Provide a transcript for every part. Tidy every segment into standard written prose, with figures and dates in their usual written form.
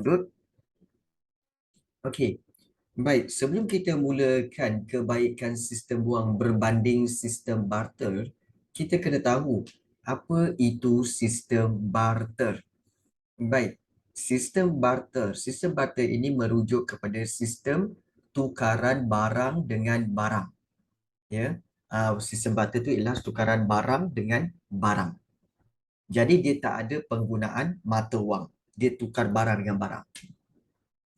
Good. Okey. Baik, sebelum kita mulakan kebaikan sistem wang berbanding sistem barter, kita kena tahu apa itu sistem barter. Baik, sistem barter ini merujuk kepada sistem tukaran barang dengan barang. Ya, sistem barter itu ialah tukaran barang dengan barang. Jadi dia tak ada penggunaan mata wang. Dia tukar barang dengan barang.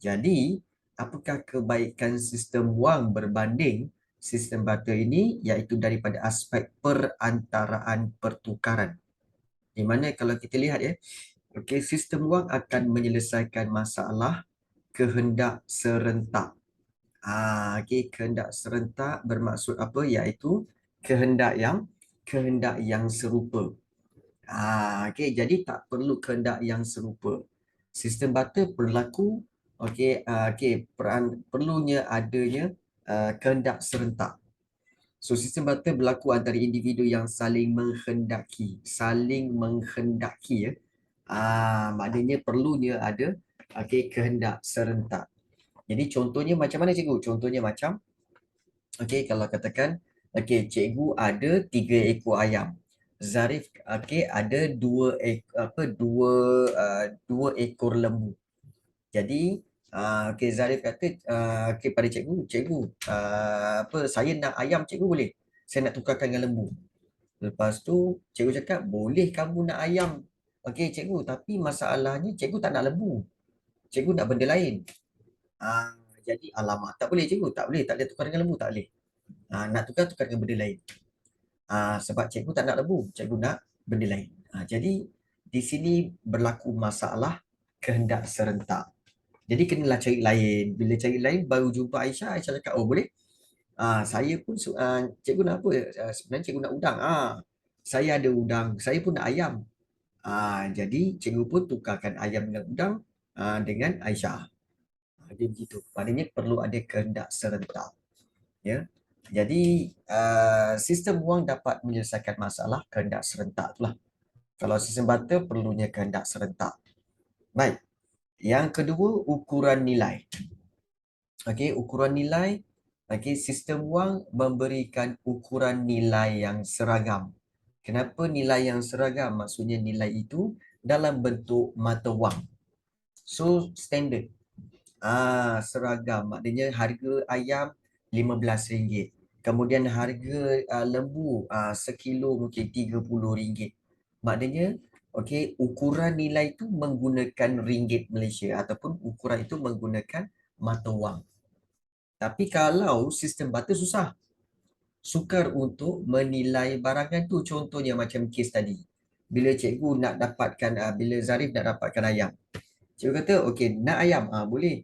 Jadi, apakah kebaikan sistem wang berbanding sistem barter ini? Iaitu daripada aspek perantaraan pertukaran. Di mana kalau kita lihat ya, okey, sistem wang akan menyelesaikan masalah kehendak serentak. Okey, kehendak serentak bermaksud apa? Iaitu kehendak yang serupa. Okey, jadi tak perlu kehendak yang serupa. Sistem barter berlaku, perlunya adanya kehendak serentak. So sistem barter berlaku antara individu yang saling menghendaki ya. Maknanya perlunya ada kehendak serentak. Jadi contohnya macam mana cikgu? Contohnya macam kalau katakan cikgu ada 3 ekor ayam. Zarif ada dua ekor lembu. Jadi Zarif kata pada cikgu, saya nak ayam cikgu boleh? Saya nak tukarkan dengan lembu. Lepas tu cikgu cakap, boleh kamu nak ayam. Cikgu, tapi masalahnya cikgu tak nak lembu. Cikgu nak benda lain. Jadi alamak, tak boleh cikgu, tak boleh tukar dengan lembu, tak boleh. Nak tukar dengan benda lain. Sebab cikgu tak nak lembu, cikgu nak benda lain. Jadi di sini berlaku masalah kehendak serentak. Jadi kenalah cari lain. Bila cari lain baru jumpa Aisyah. Aisyah cakap, oh boleh. Saya pun cikgu nak apa? Sebenarnya cikgu nak udang. Saya ada udang. Saya pun nak ayam. Jadi cikgu pun tukarkan ayam dengan udang dengan Aisyah. Dia begitu. Maknanya perlu ada kehendak serentak. Ya. Jadi sistem wang dapat menyelesaikan masalah kehendak serentak itulah. Kalau sistem barter perlunya kehendak serentak. Baik. Yang kedua, ukuran nilai. Ukuran nilai. Sistem wang memberikan ukuran nilai yang seragam. Kenapa nilai yang seragam? Maksudnya nilai itu dalam bentuk mata wang. So, standard. Seragam. Maknanya harga ayam RM15. Kemudian harga lembu sekilo mungkin RM30. Maknanya ukuran nilai itu menggunakan ringgit Malaysia ataupun ukuran itu menggunakan mata wang. Tapi kalau sistem barter susah. Sukar untuk menilai barangan tu. Contohnya macam kes tadi. Bila cikgu nak dapatkan, bila Zarif nak dapatkan ayam. Cikgu kata, okey, nak ayam? Boleh.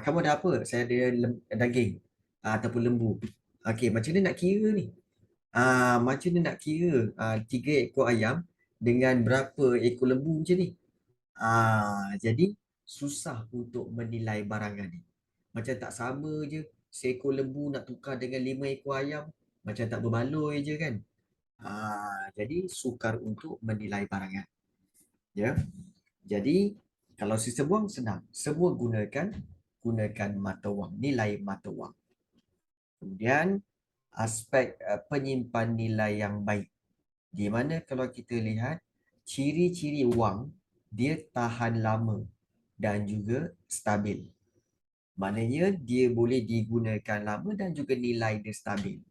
Kamu ada apa? Saya ada daging ataupun lembu. Okey, macam mana nak kira ni? Macam mana nak kira 3 ekor ayam dengan berapa ekor lembu macam ni? Jadi, susah untuk menilai barangan ni. Macam tak sama je. Seekor lembu nak tukar dengan 5 ekor ayam. Macam tak berbaloi je kan? Jadi, sukar untuk menilai barangan. Ya. Jadi, kalau sistem wang senang. Semua gunakan mata wang. Nilai mata wang. Kemudian, aspek penyimpan nilai yang baik. Di mana kalau kita lihat, ciri-ciri wang, dia tahan lama dan juga stabil. Maknanya dia boleh digunakan lama dan juga nilai dia stabil.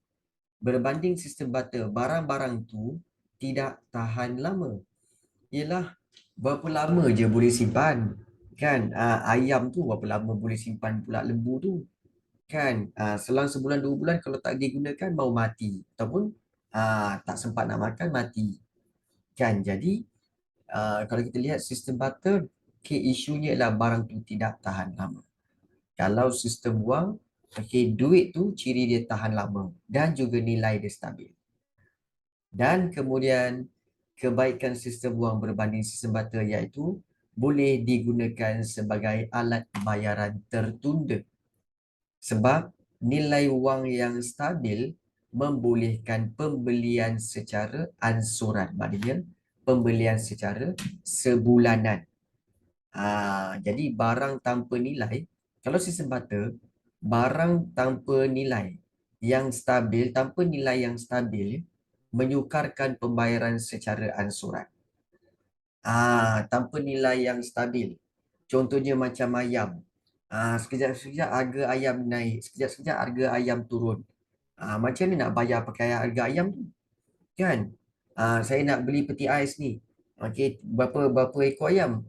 Berbanding sistem barter, barang-barang tu tidak tahan lama. Ialah berapa lama je boleh simpan? Kan? Ayam tu berapa lama boleh simpan pula lembu tu? Kan? Selang sebulan, 2 bulan kalau tak digunakan mau mati. Ataupun tak sempat nak makan, mati. Kan? Jadi, kalau kita lihat sistem barter, isunya ialah barang tu tidak tahan lama. Kalau sistem wang, duit tu ciri dia tahan lama dan juga nilai dia stabil. Dan kemudian kebaikan sistem wang berbanding sistem barter iaitu boleh digunakan sebagai alat bayaran tertunda. Sebab nilai wang yang stabil membolehkan pembelian secara ansuran. Maknanya pembelian secara sebulanan. Jadi barang tanpa nilai, kalau sistem barter, barang tanpa nilai yang stabil, tanpa nilai yang stabil, menyukarkan pembayaran secara ansuran. Tanpa nilai yang stabil. Contohnya macam ayam. Sekejap-sekejap harga ayam naik, sekejap-sekejap harga ayam turun. Macam ni nak bayar pakai harga ayam tu? Kan? Saya nak beli peti ais ni. Okey, berapa ekor ayam?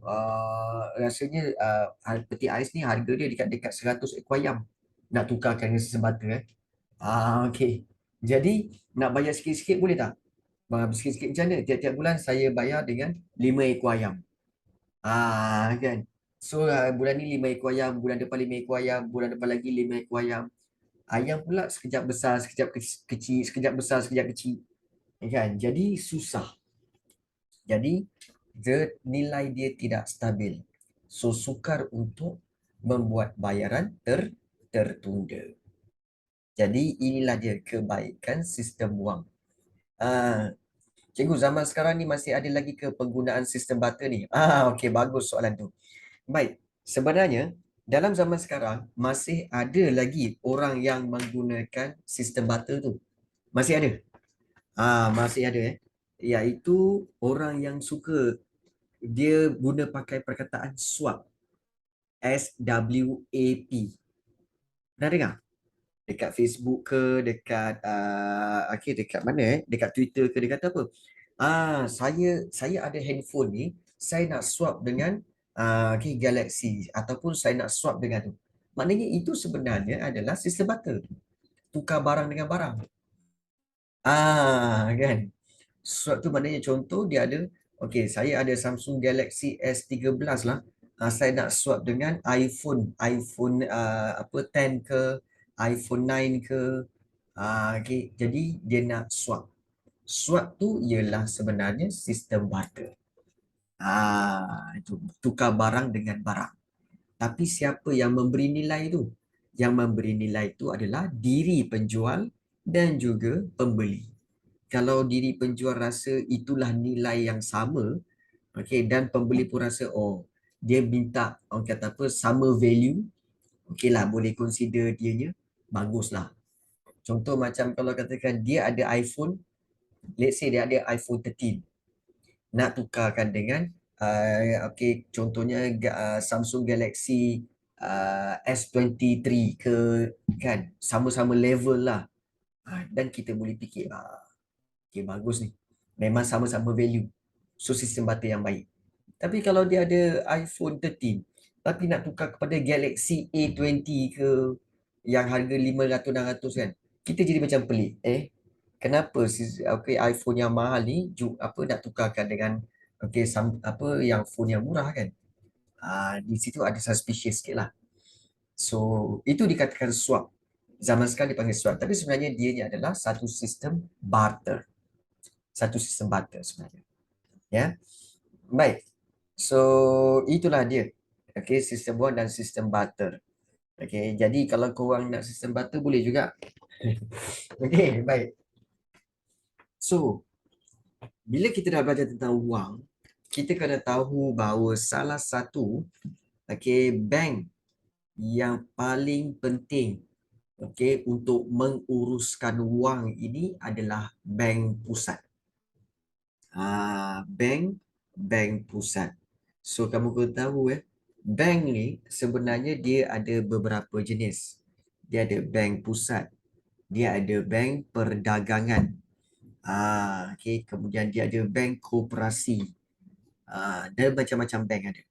Rasanya peti ais ni harga dia dekat-dekat 100 ekor ayam. Nak tukarkan dengan sistem barter okey. Jadi nak bayar sikit-sikit boleh tak? Sikit-sikit macam mana? Tiap-tiap bulan saya bayar dengan 5 ekor ayam. Kan? So bulan ni 5 ekor ayam, bulan depan 5 ekor ayam, bulan depan lagi 5 ekor ayam. Ayam pula sekejap besar, sekejap kecil, sekejap besar, sekejap kecil. Kan? Jadi susah. Jadi nilai dia tidak stabil. So sukar untuk membuat bayaran tertunda. Jadi inilah dia kebaikan sistem wang. Cikgu, zaman sekarang ni masih ada lagi ke penggunaan sistem barter ni? Okey, bagus soalan tu. Baik, sebenarnya dalam zaman sekarang masih ada lagi orang yang menggunakan sistem barter tu. Masih ada. Masih ada iaitu orang yang suka dia guna pakai perkataan swap. SWAP. Pernah dengar? Dekat Facebook ke, dekat dekat mana dekat Twitter ke, dia kata apa? Saya ada handphone ni, saya nak swap dengan Galaxy, ataupun saya nak swap dengan tu. Maknanya itu sebenarnya adalah sistem barter. Tukar barang dengan barang. Kan? Swap tu maknanya contoh dia ada, okey, saya ada Samsung Galaxy S13 lah. Saya nak swap dengan iPhone 10 ke, iPhone 9 ke. Okey, jadi dia nak swap. Swap tu ialah sebenarnya sistem barter. Itu tukar barang dengan barang. Tapi siapa yang memberi nilai tu? Yang memberi nilai itu adalah diri penjual dan juga pembeli. Kalau diri penjual rasa itulah nilai yang sama, okey, dan pembeli pun rasa dia minta orang kata apa, sama value, okeylah, boleh consider dianya, baguslah. Contoh macam kalau katakan dia ada iPhone, let's say dia ada iPhone 13, nak tukarkan dengan contohnya Samsung Galaxy S23 ke, kan, sama-sama level lah. Dan kita boleh fikir okay, bagus ni, memang sama-sama value, so sistem barter yang baik. Tapi kalau dia ada iPhone 13 tapi nak tukar kepada Galaxy A20 ke, yang harga 500-600 kan, kita jadi macam pelik. Kenapa iPhone yang mahal ni nak tukarkan dengan yang phone yang murah kan? Di situ ada suspicious sikit lah. So itu dikatakan swap. Zaman sekarang dipanggil swap, tapi sebenarnya dia ni adalah satu sistem barter. Satu sistem barter sebenarnya. Ya. Baik. So itulah dia. Okey, sistem wang dan sistem barter. Okey, jadi kalau korang nak sistem barter boleh juga. Okey, baik. So bila kita dah belajar tentang wang, kita kena tahu bahawa salah satu bank yang paling penting untuk menguruskan wang ini adalah bank pusat. Bank pusat. So kamu kena tahu bank ni sebenarnya dia ada beberapa jenis. Dia ada bank pusat, dia ada bank perdagangan. Kemudian dia ada bank koperasi. Dan macam-macam bank ada.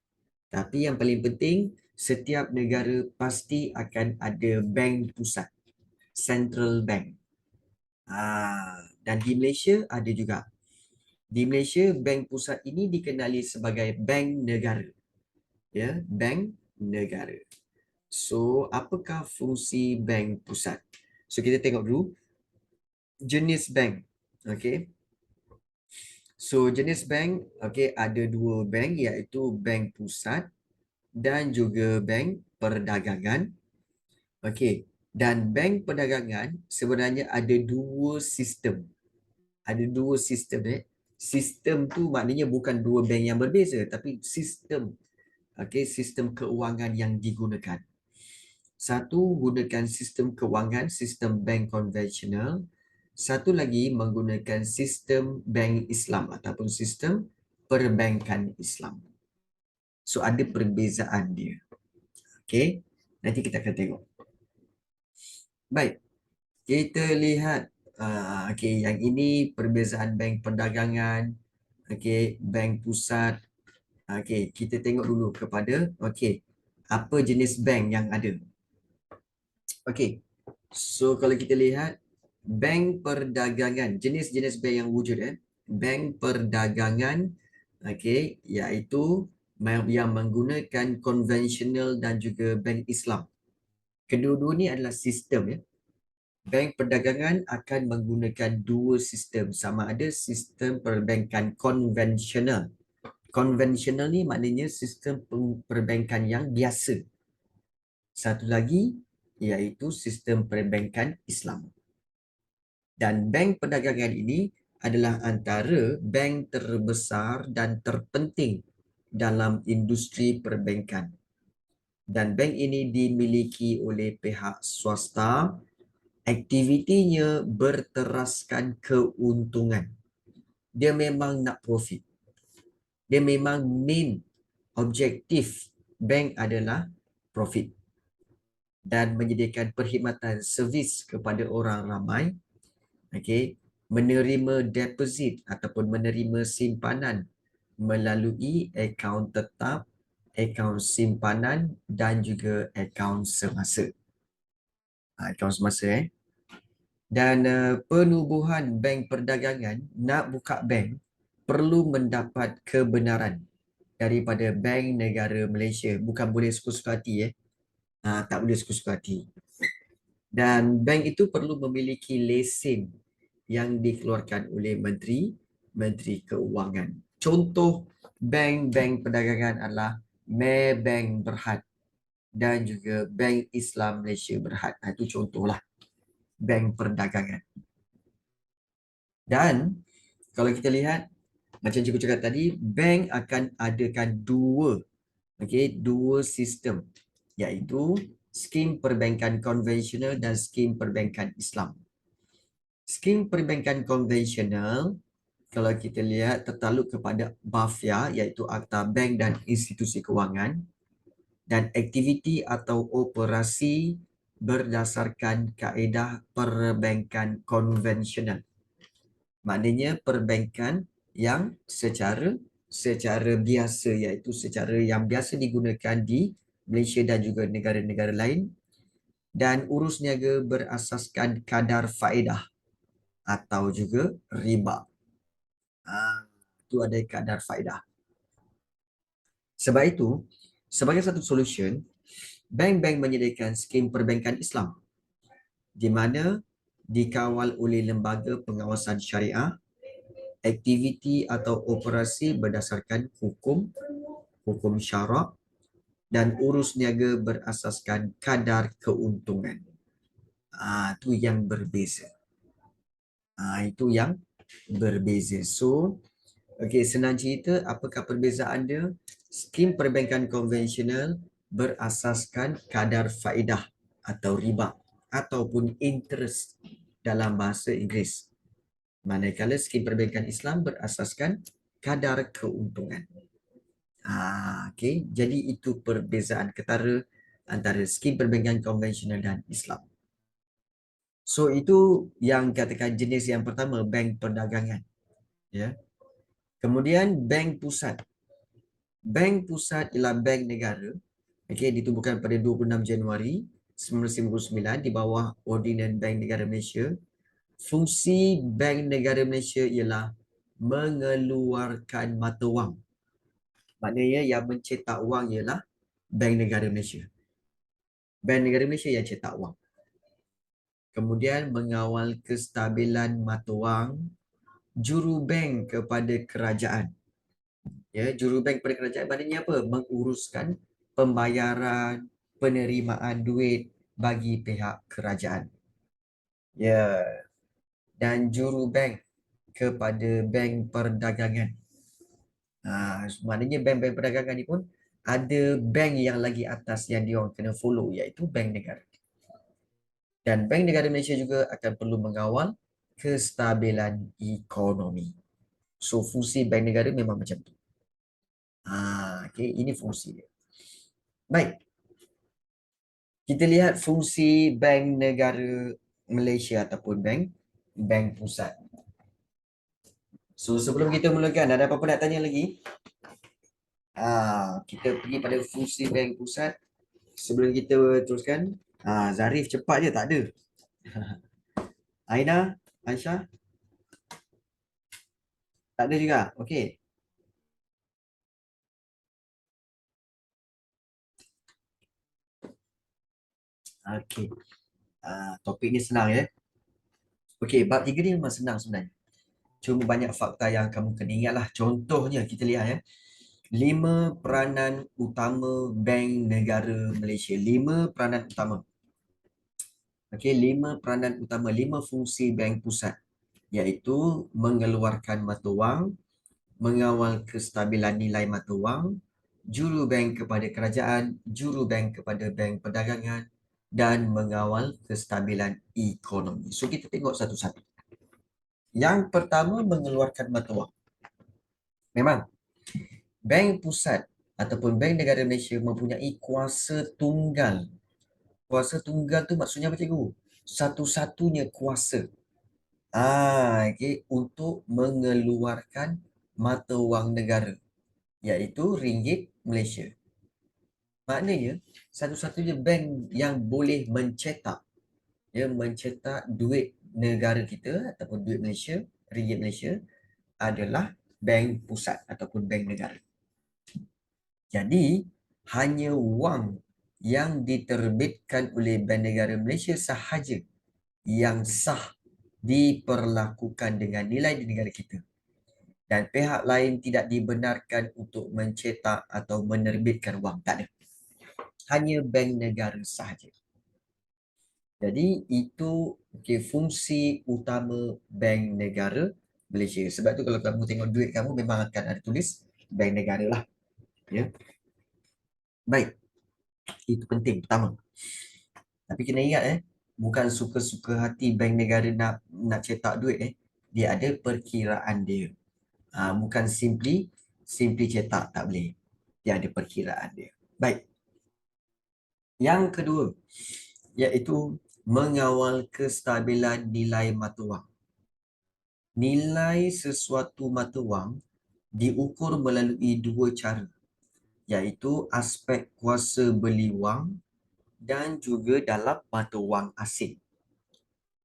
Tapi yang paling penting, setiap negara pasti akan ada bank pusat, central bank. Dan di Malaysia ada juga. Di Malaysia, bank pusat ini dikenali sebagai bank negara. Ya, bank negara. So, apakah fungsi bank pusat? So, kita tengok dulu jenis bank. Okey. So, jenis bank, ada dua bank, iaitu bank pusat dan juga bank perdagangan. Okey. Dan bank perdagangan sebenarnya ada dua sistem. Ada dua sistem. Sistem tu maknanya bukan dua bank yang berbeza, tapi sistem sistem keuangan yang digunakan. Satu, gunakan sistem kewangan, sistem bank konvensional. Satu lagi menggunakan sistem bank Islam ataupun sistem perbankan Islam. So, ada perbezaan dia. Okey, nanti kita akan tengok. Baik, kita lihat. Okey, yang ini perbezaan bank perdagangan. Okey, bank pusat. Okey, kita tengok dulu kepada, okey, apa jenis bank yang ada. Okey, so kalau kita lihat bank perdagangan, jenis-jenis bank yang wujud bank perdagangan, okey, iaitu yang menggunakan konvensional dan juga bank Islam. Kedua-dua ni adalah sistem Bank perdagangan akan menggunakan dua sistem, sama ada sistem perbankan konvensional. Konvensional ni maknanya sistem perbankan yang biasa. Satu lagi iaitu sistem perbankan Islam. Dan bank perdagangan ini adalah antara bank terbesar dan terpenting dalam industri perbankan. Dan bank ini dimiliki oleh pihak swasta. Aktivitinya berteraskan keuntungan. Dia memang nak profit. Dia memang main objektif bank adalah profit. Dan menyediakan perkhidmatan servis kepada orang ramai. Okey, menerima deposit ataupun menerima simpanan melalui akaun tetap, akaun simpanan dan juga akaun semasa. Akaun semasa Dan penubuhan bank perdagangan nak buka bank perlu mendapat kebenaran daripada Bank Negara Malaysia. Bukan boleh suka-suka hati tak boleh suka-suka hati. Dan bank itu perlu memiliki lesen yang dikeluarkan oleh Menteri Keuangan. Contoh bank-bank perdagangan adalah Maybank Berhad dan juga Bank Islam Malaysia Berhad. Itu contohlah bank perdagangan. Dan kalau kita lihat, macam cikgu cakap tadi, bank akan adakan dua sistem, iaitu skim perbankan konvensional dan skim perbankan Islam. Skim perbankan konvensional, kalau kita lihat, tertaluk kepada BAFIA, iaitu Akta Bank dan Institusi Kewangan, dan aktiviti atau operasi berdasarkan kaedah perbankan konvensional. Maknanya perbankan yang secara biasa, iaitu secara yang biasa digunakan di Malaysia dan juga negara-negara lain, dan urus niaga berasaskan kadar faedah atau juga riba. Itu ada kadar faedah. Sebab itu, sebagai satu solution, bank-bank menyediakan skim perbankan Islam di mana dikawal oleh lembaga pengawasan syariah, aktiviti atau operasi berdasarkan hukum syarak, dan urus niaga berasaskan kadar keuntungan. Itu yang berbeza. Itu yang berbeza. So, senang cerita, apakah perbezaan dia? Skim perbankan konvensional berasaskan kadar faedah atau riba ataupun interest dalam bahasa Inggeris. Manakala skim perbankan Islam berasaskan kadar keuntungan. Jadi itu perbezaan ketara antara skim perbankan konvensional dan Islam. So itu yang katakan jenis yang pertama, bank perdagangan. Kemudian bank pusat. Bank pusat ialah bank negara. Ditubuhkan pada 26 Januari 1999 di bawah Ordinan Bank Negara Malaysia. Fungsi Bank Negara Malaysia ialah mengeluarkan mata wang. Maknanya yang mencetak wang ialah Bank Negara Malaysia. Bank Negara Malaysia yang cetak wang. Kemudian mengawal kestabilan mata wang, jurubank kepada kerajaan. Jurubank kepada kerajaan maknanya apa? Menguruskan pembayaran, penerimaan duit bagi pihak kerajaan. Dan jurubank kepada bank perdagangan. Maknanya bank-bank perdagangan ni pun ada bank yang lagi atas yang diorang kena follow, iaitu bank negara. Dan Bank Negara Malaysia juga akan perlu mengawal kestabilan ekonomi. So, fungsi bank negara memang macam tu. Okay, ini fungsi dia. Baik, kita lihat fungsi bank negara Malaysia ataupun bank pusat. So, sebelum kita mulakan, ada apa-apa nak tanya lagi? Kita pergi pada fungsi bank pusat. Sebelum kita teruskan, Zarif cepat je, tak ada. Aina, Aisyah, tak ada juga. Okey. Okey. Topik ni senang ya. Okey, bab 3 ni memang senang sebenarnya. Cuma banyak fakta yang kamu kena ingat lah. Contohnya kita lihat ya. 5 peranan utama Bank Negara Malaysia. 5 peranan utama. Okey, 5 peranan utama, 5 fungsi bank pusat. Iaitu mengeluarkan mata wang, mengawal kestabilan nilai mata wang, juru bank kepada kerajaan, juru bank kepada bank perdagangan dan mengawal kestabilan ekonomi. So kita tengok satu-satu. Yang pertama, mengeluarkan mata wang. Memang bank pusat ataupun Bank Negara Malaysia mempunyai kuasa tunggal. Kuasa tunggal tu maksudnya apa, cikgu? Satu-satunya kuasa okay, untuk mengeluarkan mata wang negara, iaitu ringgit Malaysia. Maknanya satu-satunya bank yang boleh mencetak duit negara kita ataupun duit Malaysia, ringgit Malaysia adalah bank pusat ataupun bank negara. Jadi hanya wang yang diterbitkan oleh Bank Negara Malaysia sahaja yang sah diperlakukan dengan nilai di negara kita. Dan pihak lain tidak dibenarkan untuk mencetak atau menerbitkan wang. Tak ada. Hanya bank negara sahaja. Jadi itu fungsi utama bank negara Malaysia. Sebab tu kalau kamu tengok duit kamu memang akan ada tulis bank negara lah. Ya. Baik. Itu penting pertama. Tapi kena ingat bukan suka-suka hati bank negara nak cetak duit Dia ada perkiraan dia. Bukan simply cetak, tak boleh. Dia ada perkiraan dia. Baik. Yang kedua, iaitu mengawal kestabilan nilai mata wang. Nilai sesuatu mata wang diukur melalui dua cara, iaitu aspek kuasa beli wang dan juga dalam mata wang asing.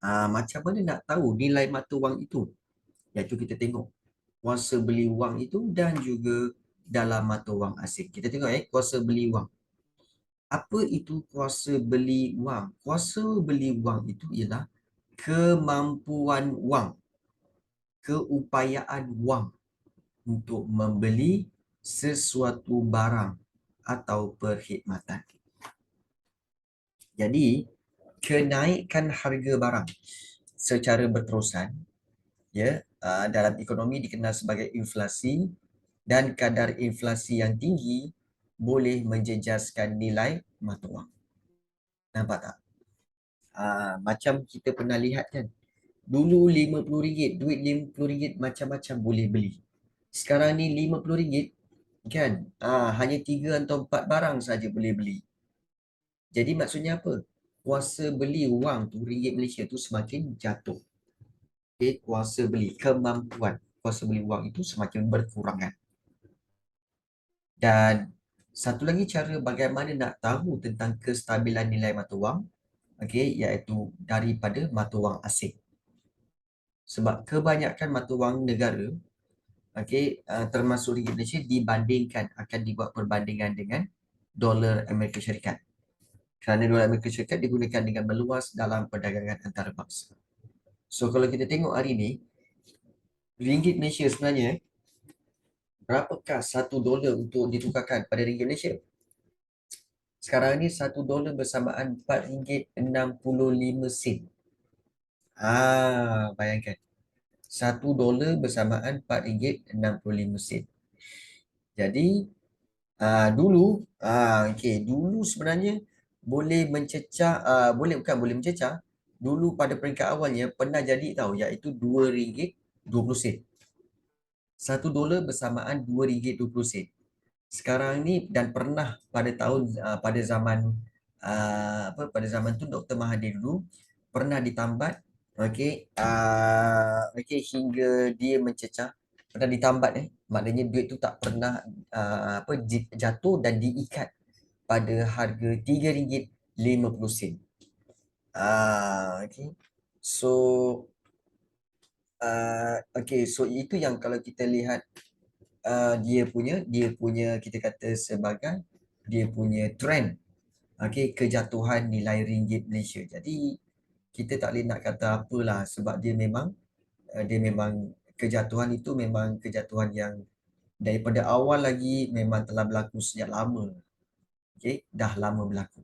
Macam mana nak tahu nilai mata wang itu? Iaitu kita tengok kuasa beli wang itu dan juga dalam mata wang asing. Kita tengok kuasa beli wang. Apa itu kuasa beli wang? Kuasa beli wang itu ialah kemampuan wang, keupayaan wang untuk membeli sesuatu barang atau perkhidmatan. Jadi, kenaikan harga barang secara berterusan dalam ekonomi dikenal sebagai inflasi, dan kadar inflasi yang tinggi boleh menjejaskan nilai mata wang. Nampak tak? Macam kita pernah lihat kan, dulu RM50, duit RM50 macam-macam boleh beli. Sekarang ni RM50 kan, hanya 3 atau 4 barang saja boleh beli. Jadi maksudnya apa? Kuasa beli wang tu, ringgit Malaysia tu semakin jatuh. Kuasa beli, kemampuan kuasa beli wang itu semakin berkurangan. Dan satu lagi cara bagaimana nak tahu tentang kestabilan nilai mata wang, iaitu daripada mata wang asing. Sebab kebanyakan mata wang negara, termasuk ringgit Malaysia, dibandingkan, akan dibuat perbandingan dengan dolar Amerika Syarikat. Kerana dolar Amerika Syarikat digunakan dengan meluas dalam perdagangan antarabangsa. So kalau kita tengok hari ni, ringgit Malaysia sebenarnya, berapakah $1 untuk ditukarkan pada ringgit Malaysia? Sekarang ni $1 bersamaan RM4.65. Bayangkan. $1 bersamaan RM4.65. Jadi, Dulu sebenarnya boleh mencecah, boleh mencecah. Dulu pada peringkat awalnya pernah jadi tahu, iaitu RM2.20. $1 bersamaan RM2.20. Sekarang ni, dan pernah pada pada zaman pada zaman tu Dr. Mahathir dulu pernah ditambat, hingga dia mencecah, pernah ditambat, maknanya duit tu tak pernah jatuh dan diikat pada harga RM3.50. Okay. So so itu yang kalau kita lihat dia punya kita kata sebagai dia punya trend, kejatuhan nilai ringgit Malaysia. Jadi kita tak boleh nak kata apalah, sebab dia memang kejatuhan itu memang kejatuhan yang daripada awal lagi memang telah berlaku sejak lama. Dah lama berlaku.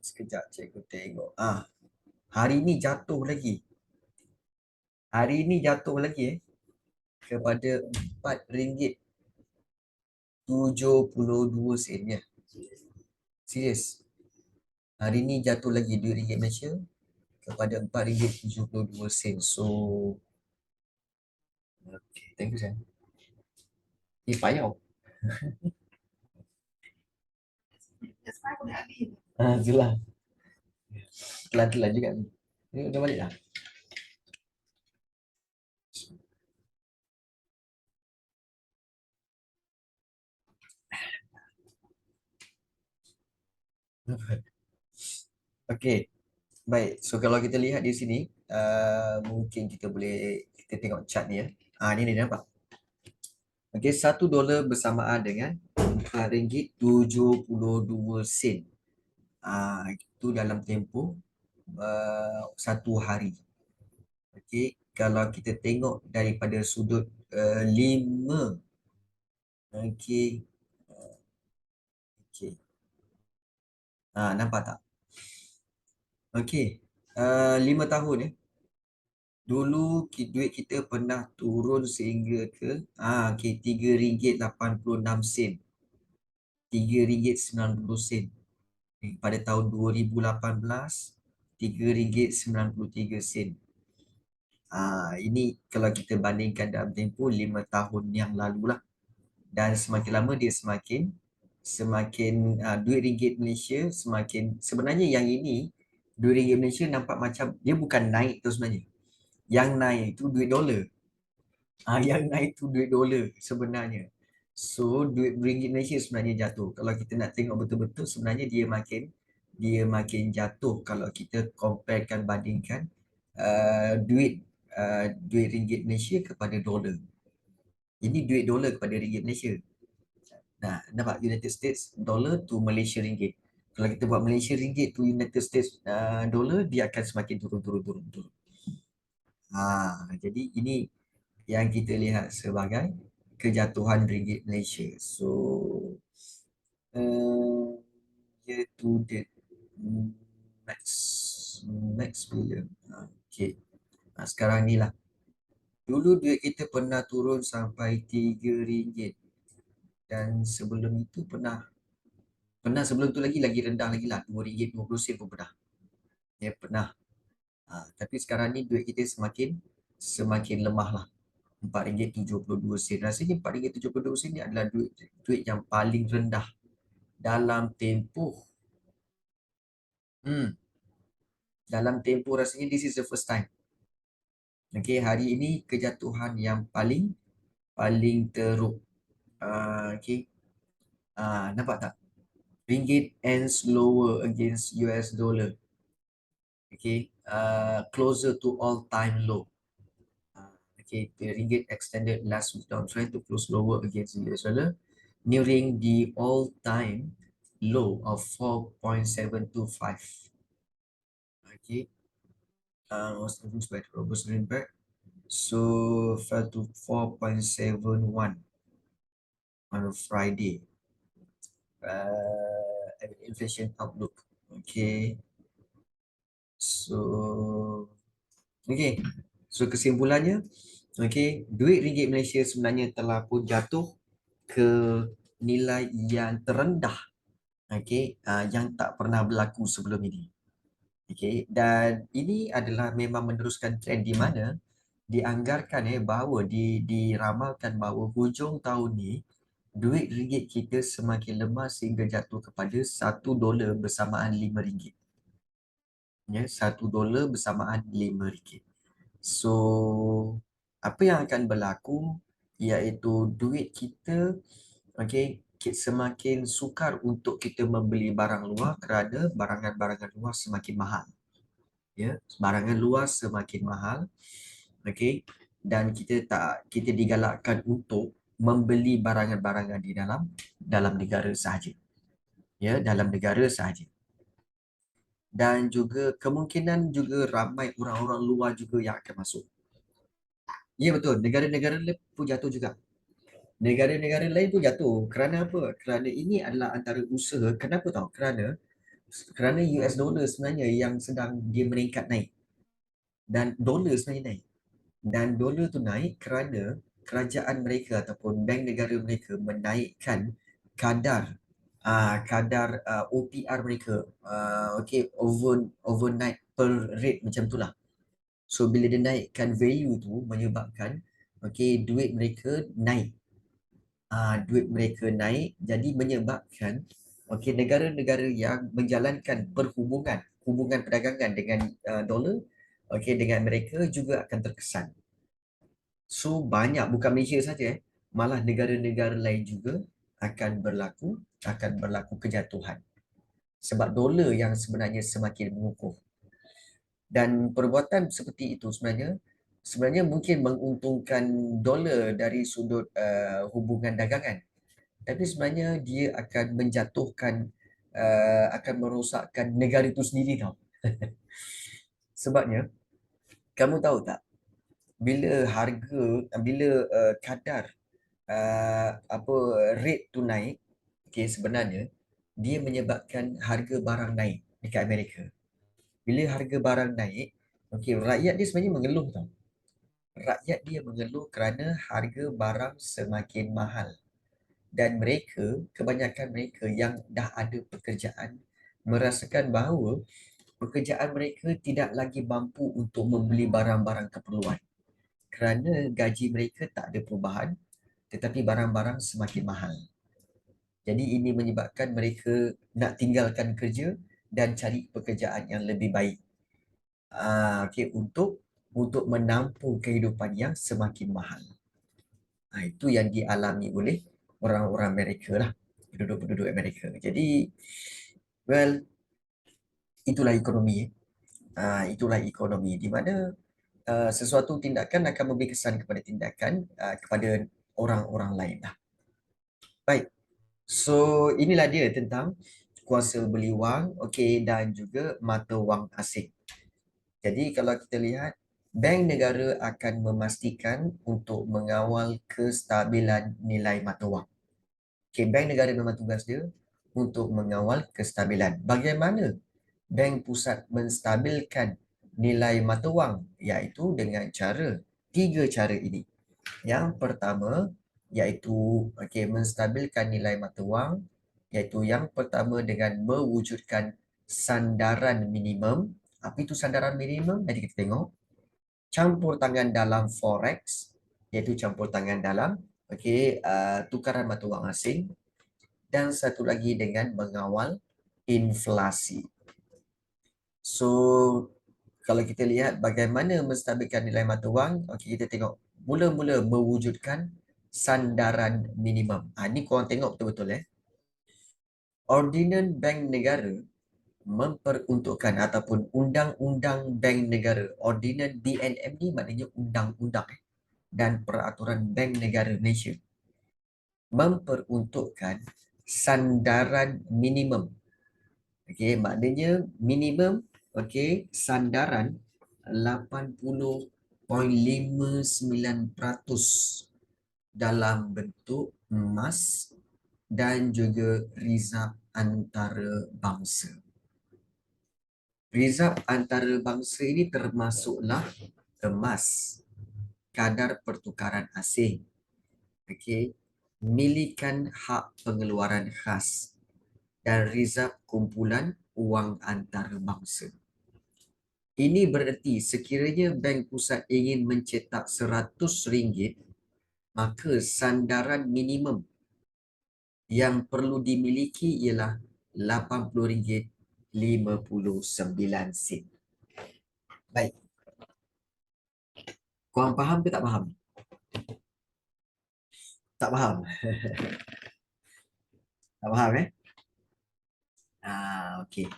Sekejap cikgu tengok. Hari ni jatuh lagi. Kepada RM4.72 ya. Serius. Hari ni jatuh lagi RM2 Malaysia kepada RM4.72. So, thank you, Sam. Payah. Itulah. Telan-telan juga ni. Ni udah balik dah. Okey. Baik. So kalau kita lihat di sini, mungkin kita tengok chart ni ya. Ni dia nampak. $1 bersamaan dengan RM4.72. Itu dalam tempoh 1 hari. Kalau kita tengok daripada sudut 5. Nampak tak? 5 tahun ya. Dulu duit kita pernah turun sehingga ke RM3.86. RM3.90. Pada tahun 2018, RM3.93. Ini kalau kita bandingkan dalam tempoh 5 tahun yang lalu lah. Dan semakin lama dia semakin duit ringgit Malaysia semakin, sebenarnya yang ini duit ringgit Malaysia nampak macam dia bukan naik tu sebenarnya. Yang naik tu duit dolar. Yang naik tu duit dolar sebenarnya. So duit ringgit Malaysia sebenarnya jatuh. Kalau kita nak tengok betul-betul, sebenarnya dia makin jatuh kalau kita comparekan, bandingkan duit ringgit Malaysia kepada dolar. Ini duit dolar kepada ringgit Malaysia. Nampak United States dollar to Malaysia ringgit. Kalau kita buat Malaysia ringgit to United States dollar, dia akan semakin turun. Jadi ini yang kita lihat sebagai kejatuhan ringgit Malaysia. So year to date max billion. Sekarang ni lah. Dulu duit kita pernah turun sampai RM3. Dan sebelum itu pernah sebelum tu lagi rendah lagi lah, RM2.20 pun pernah. Pernah. Tapi sekarang ni duit kita semakin lemah lah. RM4.72. Rasanya RM4.72 ni adalah duit yang paling rendah dalam tempoh. Dalam tempoh, rasanya this is the first time. Hari ini kejatuhan yang paling teruk. Nampak tak? Ringgit ends lower against US dollar. Closer to all-time low. The ringgit extended last week downtrend to close lower against the US dollar, nearing the all-time low of 4.725. Was reduced by the robust greenback, so fell to 4.71 on a Friday. Inflation outlook. So kesimpulannya, Okey, duit ringgit Malaysia sebenarnya telah pun jatuh ke nilai yang terendah, okey, yang tak pernah berlaku sebelum ini. Okey, dan ini adalah memang meneruskan trend di mana dianggarkan bahawa diramalkan bahawa hujung tahun ni duit ringgit kita semakin lemah sehingga jatuh kepada $1 bersamaan RM5. Ya, $1 bersamaan RM5. So, apa yang akan berlaku iaitu duit kita, okey, semakin sukar untuk kita membeli barang luar kerana barangan-barangan luar semakin mahal. Ya, barangan luar semakin mahal. Okey, dan kita digalakkan untuk membeli barangan-barangan di dalam negara sahaja. Ya, dalam negara sahaja. Dan juga kemungkinan juga ramai orang-orang luar juga yang akan masuk. Ya betul, negara-negara lain pun jatuh juga. Negara-negara lain pun jatuh. Kerana apa? Kerana ini adalah antara usaha. Kenapa tahu? Kerana US dollar sebenarnya yang sedang dia meningkat naik. Dan dolar sebenarnya naik. Dan dolar tu naik kerana kerajaan mereka ataupun bank negara mereka menaikkan kadar OPR mereka, okay, overnight per rate macam itulah. So bila dia naikkan value tu menyebabkan okay, duit mereka naik, jadi menyebabkan okay, negara-negara yang menjalankan hubungan perdagangan dengan dolar, okay, dengan mereka juga akan terkesan. So banyak, bukan Malaysia saja, malah negara-negara lain juga akan berlaku kejatuhan sebab dolar yang sebenarnya semakin mengukuh. Dan perbuatan seperti itu sebenarnya mungkin menguntungkan dolar dari sudut hubungan dagangan, tapi sebenarnya dia akan menjatuhkan, akan merosakkan negara itu sendiri tau. Sebabnya kamu tahu tak, bila kadar apa rate tu naik, okay, sebenarnya dia menyebabkan harga barang naik dekat Amerika. Bila harga barang naik, okay, rakyat dia sebenarnya mengeluh tau. Rakyat dia mengeluh kerana harga barang semakin mahal. Dan kebanyakan mereka yang dah ada pekerjaan merasakan bahawa pekerjaan mereka tidak lagi mampu untuk membeli barang-barang keperluan. Kerana gaji mereka tak ada perubahan, tetapi barang-barang semakin mahal. Jadi ini menyebabkan mereka nak tinggalkan kerja dan cari pekerjaan yang lebih baik. Okay, untuk menampung kehidupan yang semakin mahal. Itu yang dialami oleh orang-orang Amerika lah, penduduk-penduduk Amerika. Jadi, well, itulah ekonomi. Itulah ekonomi di mana sesuatu tindakan akan memberi kesan kepada tindakan kepada orang-orang lain lah. Baik. So, inilah dia tentang kuasa beli wang, okey, dan juga mata wang asing. Jadi kalau kita lihat, bank negara akan memastikan untuk mengawal kestabilan nilai mata wang. Okay, bank negara memang tugas dia untuk mengawal kestabilan. Bagaimana bank pusat menstabilkan nilai mata wang? Iaitu dengan tiga cara ini. Yang pertama, iaitu menstabilkan nilai mata wang, iaitu yang pertama dengan mewujudkan sandaran minimum. Apa itu sandaran minimum? Nanti kita tengok. Campur tangan dalam forex, iaitu campur tangan dalam tukaran mata wang asing. Dan satu lagi dengan mengawal inflasi. So, kalau kita lihat bagaimana menstabilkan nilai mata wang, kita tengok mula-mula mewujudkan sandaran minimum. Ini korang tengok betul-betul Ordinan Bank Negara memperuntukkan ataupun Undang-Undang Bank Negara, Ordinan BNM ni maknanya undang-undang dan peraturan Bank Negara Malaysia memperuntukkan sandaran minimum. Maknanya minimum sandaran 80.59% dalam bentuk emas dan juga rizab antarabangsa. Rizab antarabangsa ini termasuklah emas. kadar pertukaran asing. Okey. Milikan hak pengeluaran khas dan rizab kumpulan wang antarabangsa. Ini bererti sekiranya Bank Pusat ingin mencetak RM100, maka sandaran minimum yang perlu dimiliki ialah RM80.59. Baik, korang faham ke tak faham? Tak faham? Tak faham okey.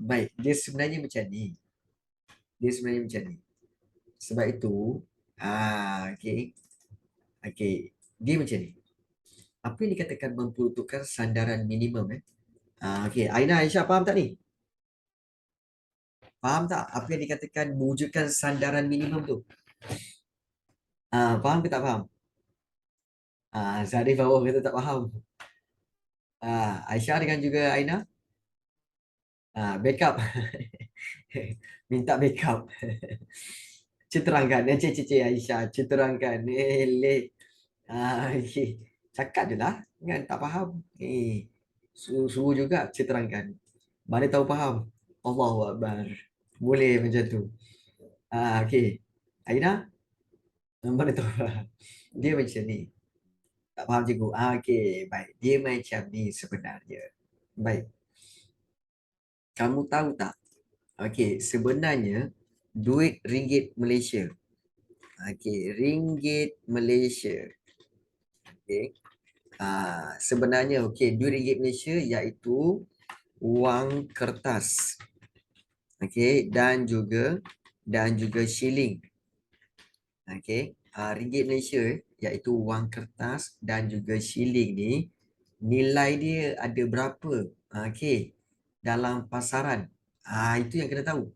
Baik, dia sebenarnya macam ni. Sebab itu, okey. Okey, dia macam ni. Apa yang dikatakan memperuntukkan sandaran minimum okey, Aina, Aisyah faham tak ni? Faham tak apa yang dikatakan mewujudkan sandaran minimum tu? Faham ke tak faham? Zarif bawah kata tak faham. Aisyah dengan juga Aina, backup. Minta backup. Ceterangkan. Cik Aisyah, ceterangkan. Leh. Okay. Cakap je lah. Kan tak faham. Suruh juga ceterangkan. Mana tahu faham. Allahu Akbar. Boleh macam tu. Okay. Aina, mana tahu faham. Dia macam ni. Tak faham cikgu. Okey, baik. Dia macam ni sebenarnya. Baik. Kamu tahu tak? Okey, sebenarnya duit ringgit Malaysia. Okey, ringgit Malaysia. Okey. Sebenarnya okey, duit ringgit Malaysia iaitu wang kertas. Okey, dan juga shilling. Okey. Ringgit Malaysia iaitu wang kertas dan juga shilling ni nilai dia ada berapa? Okey. Dalam pasaran. Itu yang kena tahu.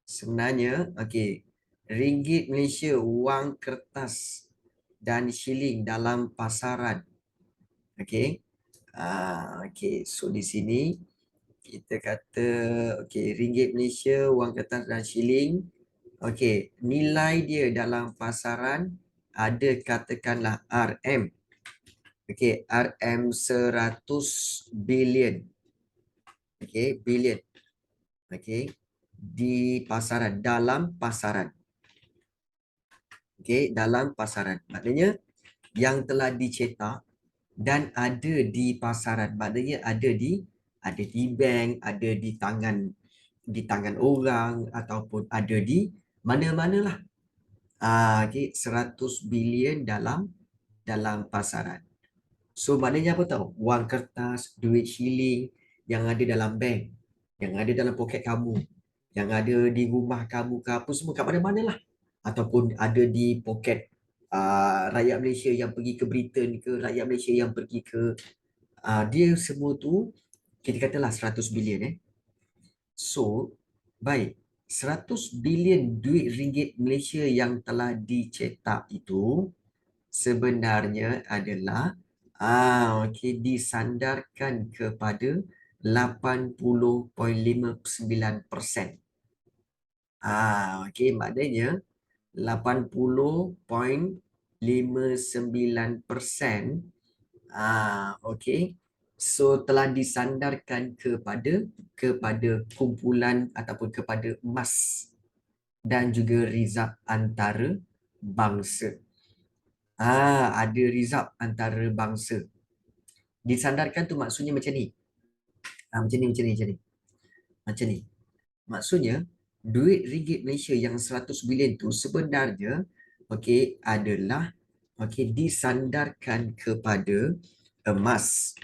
Sebenarnya, okey, ringgit Malaysia, wang kertas dan shilling dalam pasaran. Okey. Okey, so di sini kita kata okey, ringgit Malaysia, wang kertas dan shilling. Okey, nilai dia dalam pasaran ada katakanlah RM. Okey, RM 100 bilion. Okey, bilion. Okey, di pasaran, dalam pasaran. Okey, dalam pasaran. Maknanya yang telah dicetak dan ada di pasaran. Maknanya ada di bank, ada di tangan orang ataupun ada di mana-manalah. Okey, 100 bilion dalam pasaran. So maknanya apa tahu? Wang kertas, duit shilling yang ada dalam bank, yang ada dalam poket kamu, yang ada di rumah kamu ke apa semua kat mana-mana lah. Ataupun ada di poket rakyat Malaysia yang pergi ke Britain ke, rakyat Malaysia yang pergi ke dia semua tu kita katalah 100 bilion So, baik. 100 bilion duit ringgit Malaysia yang telah dicetak itu sebenarnya adalah okey, disandarkan kepada 80.59%. Okey, maknanya 80.59%. Okey. So telah disandarkan kepada kumpulan ataupun kepada emas dan juga rizab antara bangsa. Ada rizab antara bangsa. Disandarkan tu maksudnya macam ni. Macam ni. Maksudnya duit ringgit Malaysia yang 100 bilion tu sebenarnya okey adalah okey disandarkan kepada emas.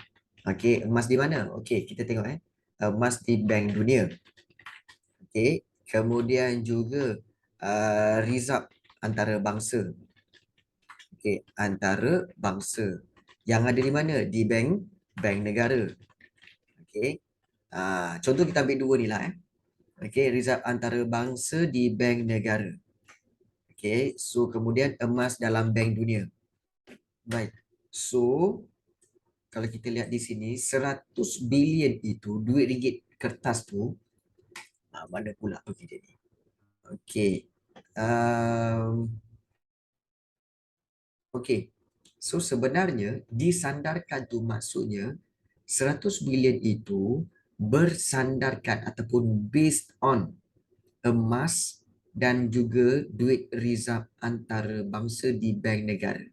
Okey, emas di mana? Okey, kita tengok emas di Bank Dunia. Okey, kemudian juga rizab antara bangsa. Okey, antara bangsa. Yang ada di mana? Di bank negara. Okey. Contoh kita ambil dua ni lah Okey, rizab antara bangsa di bank negara. Okey, so kemudian emas dalam bank dunia. Baik. So kalau kita lihat di sini 100 bilion itu duit ringgit kertas tu mana pula pergi dia ni. Okey. Okey. So sebenarnya disandarkan tu maksudnya 100 bilion itu bersandarkan ataupun based on emas dan juga duit reserve antarabangsa di bank negara.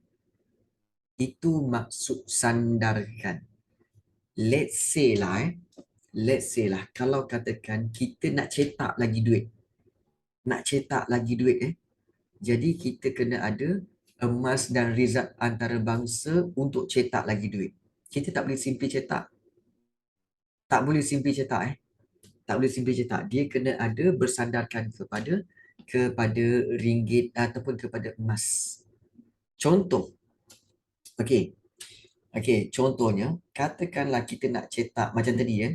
Itu maksud sandarkan. Let's say lah, kalau katakan kita nak cetak lagi duit. Jadi kita kena ada emas dan reserve antarabangsa untuk cetak lagi duit. Kita tak boleh simply cetak. Tak boleh simply cetak Tak boleh simply cetak. Dia kena ada bersandarkan kepada ringgit ataupun kepada emas. Contoh. Okey. Contohnya, katakanlah kita nak cetak macam tadi kan.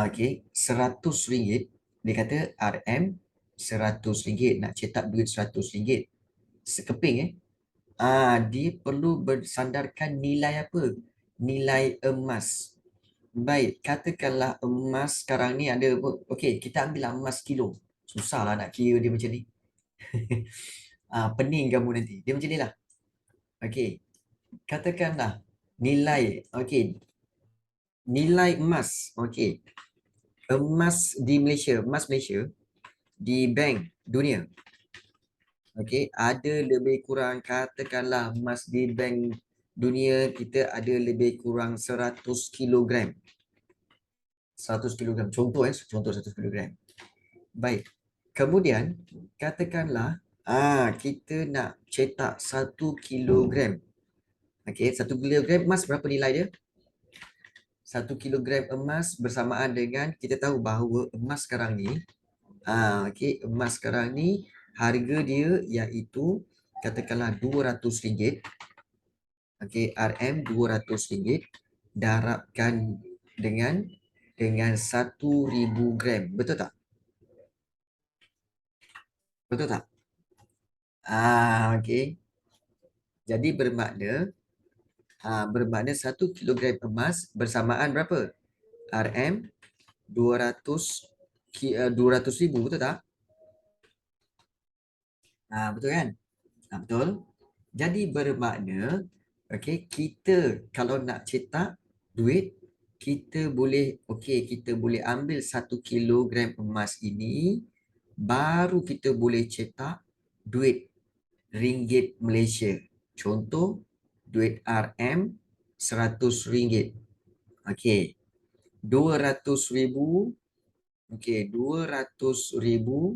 Okey, RM100. Dia kata RM RM100 nak cetak duit RM100. Sekeping dia perlu bersandarkan nilai apa? Nilai emas. Baik, katakanlah emas sekarang ni ada apa? Okey, kita ambil emas kilo. Susahlah nak kira dia macam ni. Pening kamu nanti. Dia macam ni lah. Okey, katakanlah nilai emas. Okey. Emas Malaysia di bank dunia. Okey, ada lebih kurang katakanlah emas di bank dunia kita ada lebih kurang 100 kilogram. 100 kilogram. Contoh 100 kilogram. Baik. Kemudian katakanlah kita nak cetak 1 kilogram. Okey, 1 kilogram emas berapa nilai dia? 1 kilogram emas bersamaan dengan kita tahu bahawa emas sekarang ni emas sekarang ni harga dia iaitu katakanlah RM200. Okey, RM200 darabkan dengan 1,000 gram. Betul tak? Betul tak? Okey. Jadi bermakna 1 kilogram emas bersamaan berapa? RM 200 200,000, betul tak? Betul kan? Betul. Jadi bermakna kita kalau nak cetak duit kita boleh ambil 1 kilogram emas ini baru kita boleh cetak duit ringgit Malaysia. Contoh duit RM RM100. Okey. 200,000. Okey, 200,000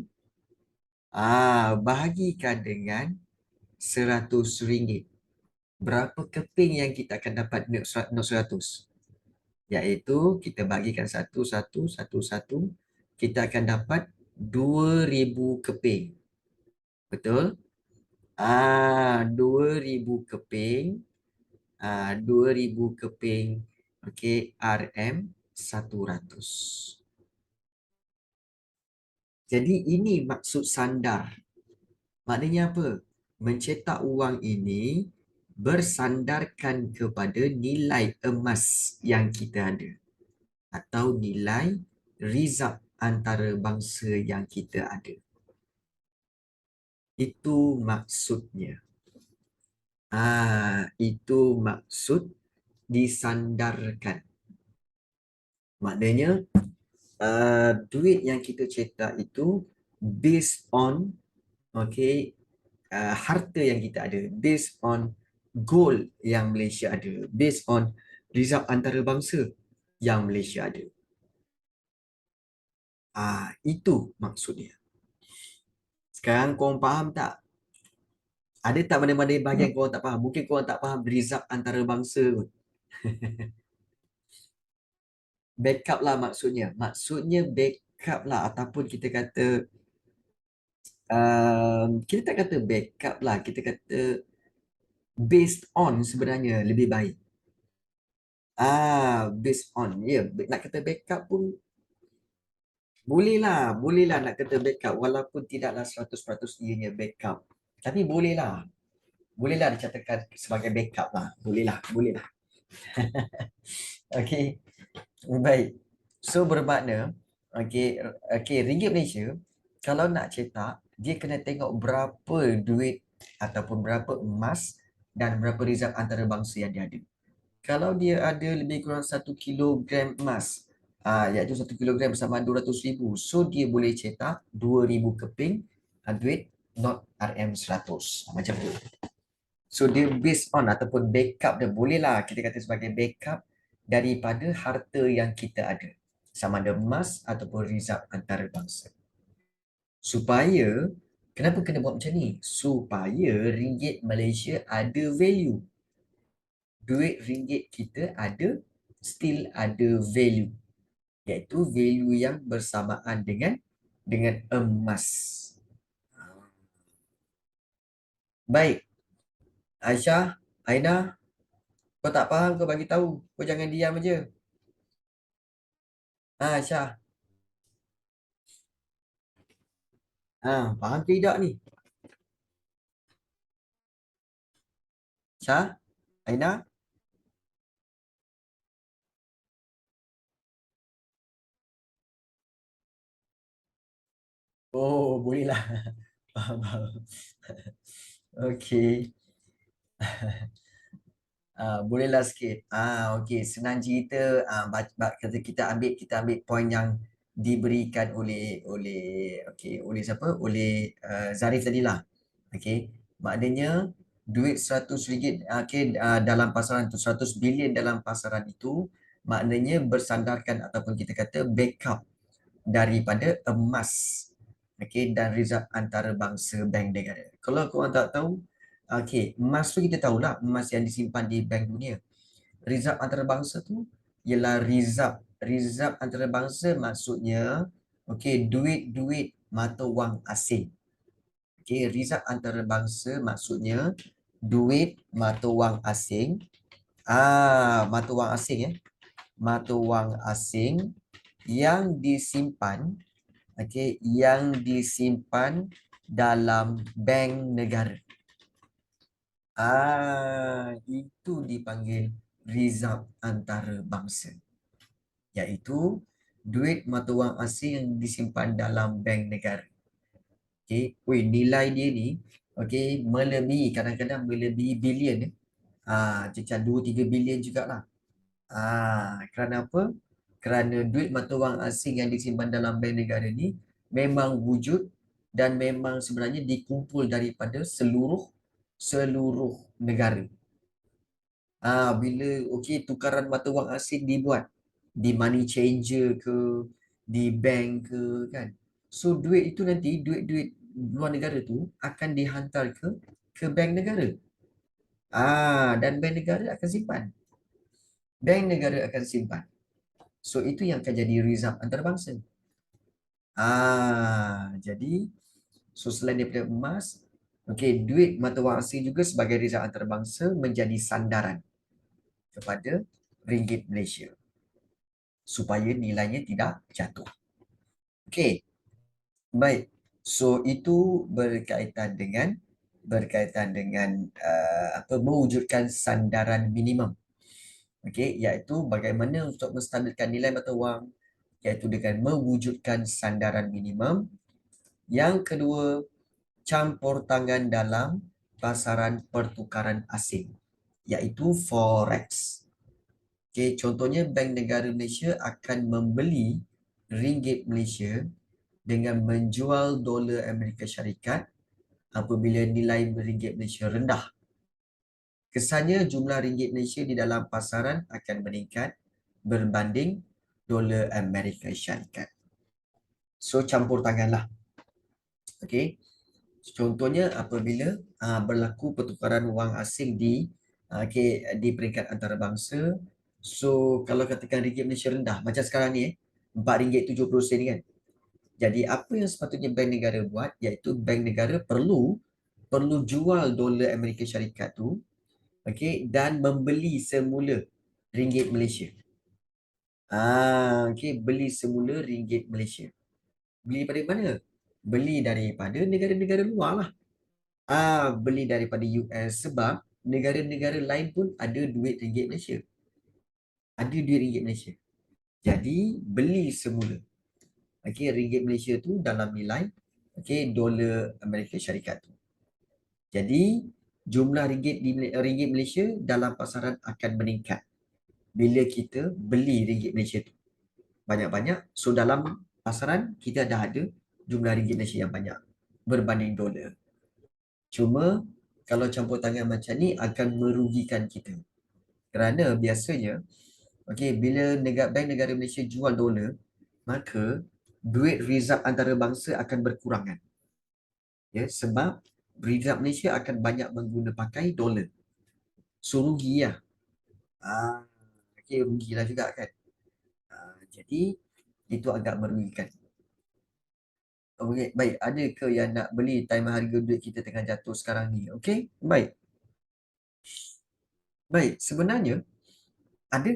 bahagikan dengan RM100. Berapa keping yang kita akan dapat not 100? Iaitu kita bagikan satu, kita akan dapat 2,000 keping. Betul? 2,000 keping. 2,000 keping. Okey, RM100. Jadi ini maksud sandar. Maknanya apa? Mencetak wang ini bersandarkan kepada nilai emas yang kita ada atau nilai reserve antarabangsa yang kita ada. Itu maksudnya. Itu maksud disandarkan. Maknanya duit yang kita cetak itu based on harta yang kita ada, based on gold yang Malaysia ada, based on reserve antarabangsa yang Malaysia ada. Itu maksudnya. Sekarang korang faham tak? Ada tak mana-mana bahagian korang tak faham? Mungkin korang tak faham reserve antarabangsa kot. Backup lah maksudnya. Maksudnya backup lah ataupun kita kata kita tak kata backup lah, kita kata based on sebenarnya lebih baik. Based on. Nak kata backup pun bolehlah nak kata backup walaupun tidaklah 100% ianya backup. Tapi bolehlah dikatakan sebagai backup lah. Bolehlah. Okey. Baik. So bermakna ringgit Malaysia kalau nak cetak dia kena tengok berapa duit ataupun berapa emas dan berapa rizab antarabangsa yang dia ada. Kalau dia ada lebih kurang 1 kilogram emas, iaitu 1 kilogram bersama 200,000, so dia boleh cetak 2,000 keping duit not RM100. Macam tu. So dia based on ataupun backup dia, bolehlah kita kata sebagai backup daripada harta yang kita ada, sama ada emas ataupun rizab antarabangsa. Supaya, kenapa kena buat macam ni? Supaya ringgit Malaysia ada value. Duit ringgit kita ada, still ada value. Iaitu value yang bersamaan dengan emas. Baik, Aisyah, Aina, kau tak faham kau bagi tahu. Kau jangan diam aja. Aisyah, faham ke tidak ni? Syah, Aina? Oh, bolehlah. Faham, faham. Okey. Bolehlah sikit. Okey, senang cerita, kata kita ambil poin yang diberikan oleh siapa? Oleh Zarif tadilah. Okey. Maknanya duit RM100, dalam pasaran tu, 100 bilion dalam pasaran itu, maknanya bersandarkan ataupun kita kata backup daripada emas, dan rizab antarabangsa bank negara. Kalau korang tak tahu, emas tu kita tahulah, emas yang disimpan di bank dunia. Rizab antarabangsa tu ialah rizab antarabangsa, maksudnya duit-duit mata wang asing. Rizab antarabangsa maksudnya duit mata wang asing. Mata wang asing, mata wang asing yang disimpan, yang disimpan dalam bank negara. Itu dipanggil rizab antarabangsa, iaitu duit mata wang asing yang disimpan dalam bank negara. Nilai dia ni melebihi, kadang-kadang melebihi bilion, macam 2-3 bilion jugalah. Kerana apa? Kerana duit mata wang asing yang disimpan dalam bank negara ni memang wujud dan memang sebenarnya dikumpul daripada seluruh negara. Bila tukaran mata wang asing dibuat di money changer ke, di bank ke, kan. So duit itu nanti, duit-duit luar negara tu akan dihantar ke bank negara. Dan bank negara akan simpan. Bank negara akan simpan. So itu yang akan jadi rizab antarabangsa. Jadi selain daripada emas, duit mata wang asing juga sebagai rizab antarabangsa menjadi sandaran kepada ringgit Malaysia supaya nilainya tidak jatuh. Okey. Baik. So itu berkaitan dengan mewujudkan sandaran minimum. Iaitu bagaimana untuk menstabilkan nilai mata wang, iaitu dengan mewujudkan sandaran minimum. Yang kedua, campur tangan dalam pasaran pertukaran asing, iaitu forex. Contohnya Bank Negara Malaysia akan membeli ringgit Malaysia dengan menjual dolar Amerika Syarikat apabila nilai ringgit Malaysia rendah. Kesannya jumlah ringgit Malaysia di dalam pasaran akan meningkat berbanding dolar Amerika Syarikat. So campur tanganlah. Contohnya apabila berlaku pertukaran wang asing di peringkat antarabangsa. So kalau katakan ringgit Malaysia rendah macam sekarang ni, RM4.70 ni kan. Jadi apa yang sepatutnya bank negara buat, iaitu bank negara perlu jual dolar Amerika Syarikat tu, dan membeli semula ringgit Malaysia. Beli semula ringgit Malaysia. Beli daripada mana? Beli daripada negara-negara luar lah. Beli daripada US, sebab negara-negara lain pun ada duit ringgit Malaysia. Ada duit ringgit Malaysia. Jadi beli semula ringgit Malaysia tu dalam nilai dolar Amerika Syarikat tu. Jadi jumlah ringgit Malaysia dalam pasaran akan meningkat bila kita beli ringgit Malaysia tu banyak-banyak. So dalam pasaran kita dah ada jumlah ringgit Malaysia yang banyak berbanding dolar. Cuma kalau campur tangan macam ni akan merugikan kita. Kerana biasanya bila bank negara Malaysia jual dolar, maka duit reserve antarabangsa akan berkurangan. Sebab reserve Malaysia akan banyak mengguna pakai dolar. So rugi lah. Rugilah juga kan. Jadi itu agak merugikan. Okey, baik. Ada ke yang nak beli time harga duit kita tengah jatuh sekarang ni? Okey, baik. Baik, sebenarnya ada.